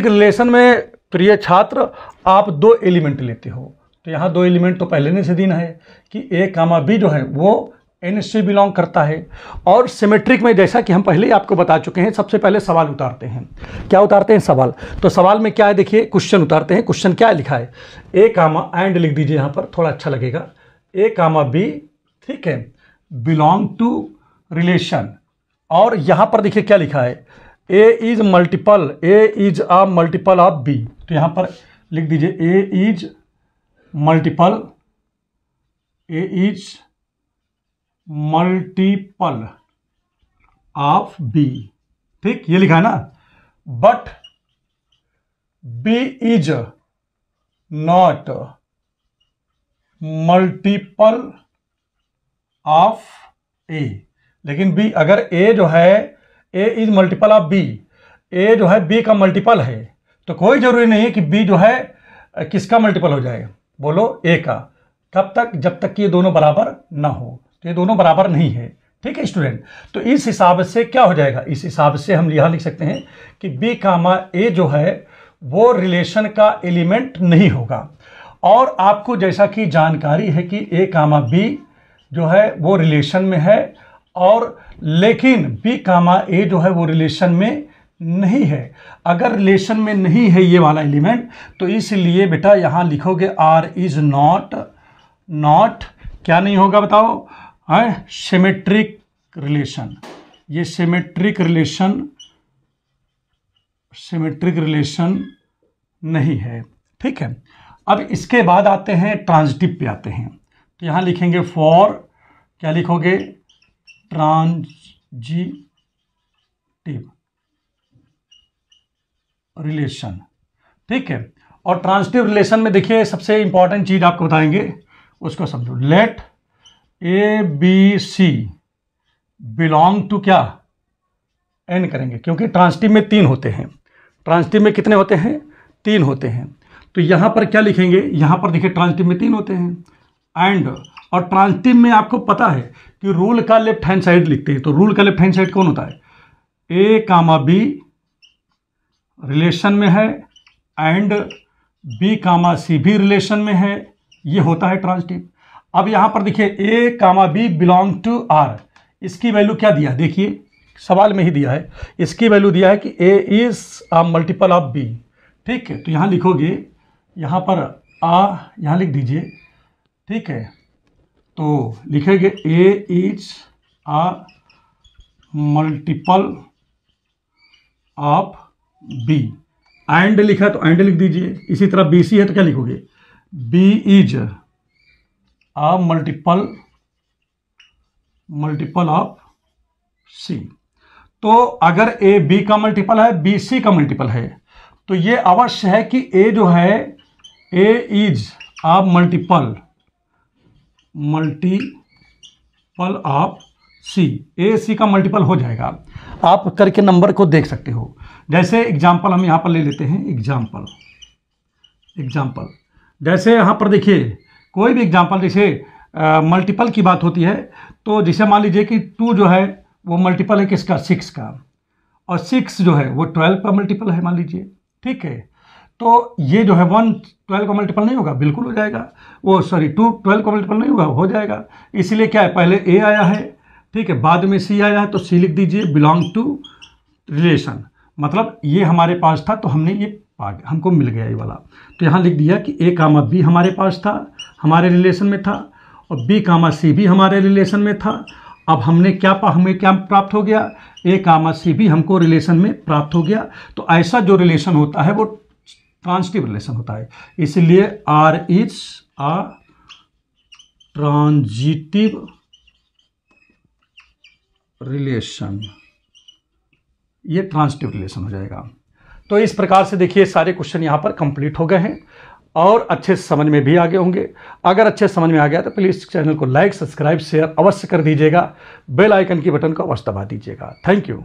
relation में प्रिय छात्र आप 2 एलिमेंट लेते हो। तो यहाँ 2 एलिमेंट तो पहले से देना है कि ए कामा बी जो है वो एन से बिलोंग करता है। और सिमेट्रिक में जैसा कि हम पहले ही आपको बता चुके हैं, सबसे पहले सवाल उतारते हैं। क्या उतारते हैं, सवाल। तो सवाल में क्या है, देखिए क्वेश्चन उतारते हैं। क्वेश्चन क्या लिखा है, ए कामा एंड लिख दीजिए, यहाँ पर थोड़ा अच्छा लगेगा, ए कामा बी, ठीक है, बिलोंग टू रिलेशन। और यहाँ पर देखिए क्या लिखा है, A is a multiple of B. तो यहाँ पर लिख दीजिए A is multiple of B, ठीक, ये लिखा है ना। But B is not multiple of A. लेकिन बी, अगर ए जो है, A is multiple of B, A जो है बी का मल्टीपल है, तो कोई जरूरी नहीं है कि बी जो है किसका मल्टीपल हो जाए, बोलो ए का। कब तक, जब तक कि ये दोनों बराबर ना हो। तो ये दोनों बराबर नहीं है, ठीक है स्टूडेंट। तो इस हिसाब से क्या हो जाएगा, इस हिसाब से हम यहाँ लिख सकते हैं कि बी कामा ए जो है वो रिलेशन का एलिमेंट नहीं होगा। और आपको जैसा कि जानकारी है कि ए कामा बी जो है वो रिलेशन में है, और लेकिन बी कामा ए जो है वो रिलेशन में नहीं है। अगर रिलेशन में नहीं है ये वाला एलिमेंट, तो इसलिए बेटा यहाँ लिखोगे आर इज नॉट क्या नहीं होगा बताओ? है सिमेट्रिक रिलेशन। ये सिमेट्रिक रिलेशन नहीं है। ठीक है, अब इसके बाद आते हैं ट्रांजिटिव पे आते हैं। तो यहां लिखेंगे फॉर, क्या लिखोगे? Transitive relation. ठीक है, और ट्रांजिटिव रिलेशन में देखिए सबसे इंपॉर्टेंट चीज आपको बताएंगे, उसको समझो। Let A B C belong to क्या? एन करेंगे, क्योंकि ट्रांजिटिव में 3 होते हैं। ट्रांजिटिव में कितने होते हैं? 3 होते हैं। तो यहां पर क्या लिखेंगे? यहां पर देखिए ट्रांजिटिव में 3 होते हैं। एंड, और ट्रांजिटिव में आपको पता है कि रूल का लेफ्ट हैंड साइड लिखते हैं। तो रूल का लेफ्ट हैंड साइड कौन होता है? ए कामा बी रिलेशन में है एंड बी कामा सी भी रिलेशन में है, ये होता है ट्रांजिटिव। अब यहां पर देखिए ए comma B belong to are, इसकी वैल्यू क्या दिया? देखिए सवाल में ही दिया है, इसकी वैल्यू दिया है कि A is a multiple of B. ठीक है, तो यहां लिखोगे, यहां पर यहां लिख दीजिए। ठीक है, तो लिखेंगे A is a multiple of B. And लिखा तो एंड लिख दीजिए। इसी तरह बी सी है तो क्या लिखोगे? B is a multiple of C. तो अगर ए बी का मल्टीपल है, बी सी का मल्टीपल है, तो ये अवश्य है कि ए जो है, A is a multiple of सी। ए सी का मल्टीपल हो जाएगा। आप करके नंबर को देख सकते हो। जैसे एग्जाम्पल हम यहां पर ले लेते हैं। एग्जाम्पल जैसे यहां पर देखिए, कोई भी एग्जाम्पल, जैसे मल्टीपल की बात होती है, तो जैसे मान लीजिए कि 2 जो है वो मल्टीपल है किसका? 6 का, और 6 जो है वो 12 का मल्टीपल है मान लीजिए। ठीक है, तो ये जो है 1 12 का मल्टीपल नहीं होगा? बिल्कुल हो जाएगा। वो सॉरी 2 12 का मल्टीपल नहीं होगा? हो जाएगा। इसलिए क्या है, पहले ए आया है, ठीक है, बाद में सी आया है, तो सी लिख दीजिए, बिलोंग टू रिलेशन। मतलब ये हमारे पास था तो हमने ये हमको मिल गया ये वाला। तो यहाँ लिख दिया कि ए कामा बी हमारे पास था, हमारे रिलेशन में था, और बी कामा सी भी हमारे रिलेशन में था। अब हमें क्या प्राप्त हो गया? ए कामा सी भी हमको रिलेशन में प्राप्त हो गया। तो ऐसा जो रिलेशन होता है वो ट्रांजिटिव रिलेशन होता है। इसलिए R is a transitive relation, ये ट्रांजिटिव रिलेशन हो जाएगा। तो इस प्रकार से देखिए सारे क्वेश्चन यहाँ पर कंप्लीट हो गए हैं और अच्छे से समझ में भी आ गए होंगे। अगर अच्छे समझ में आ गया तो प्लीज़ चैनल को लाइक, सब्सक्राइब, शेयर अवश्य कर दीजिएगा। बेल आइकन की बटन को अवश्य दबा दीजिएगा। Thank you.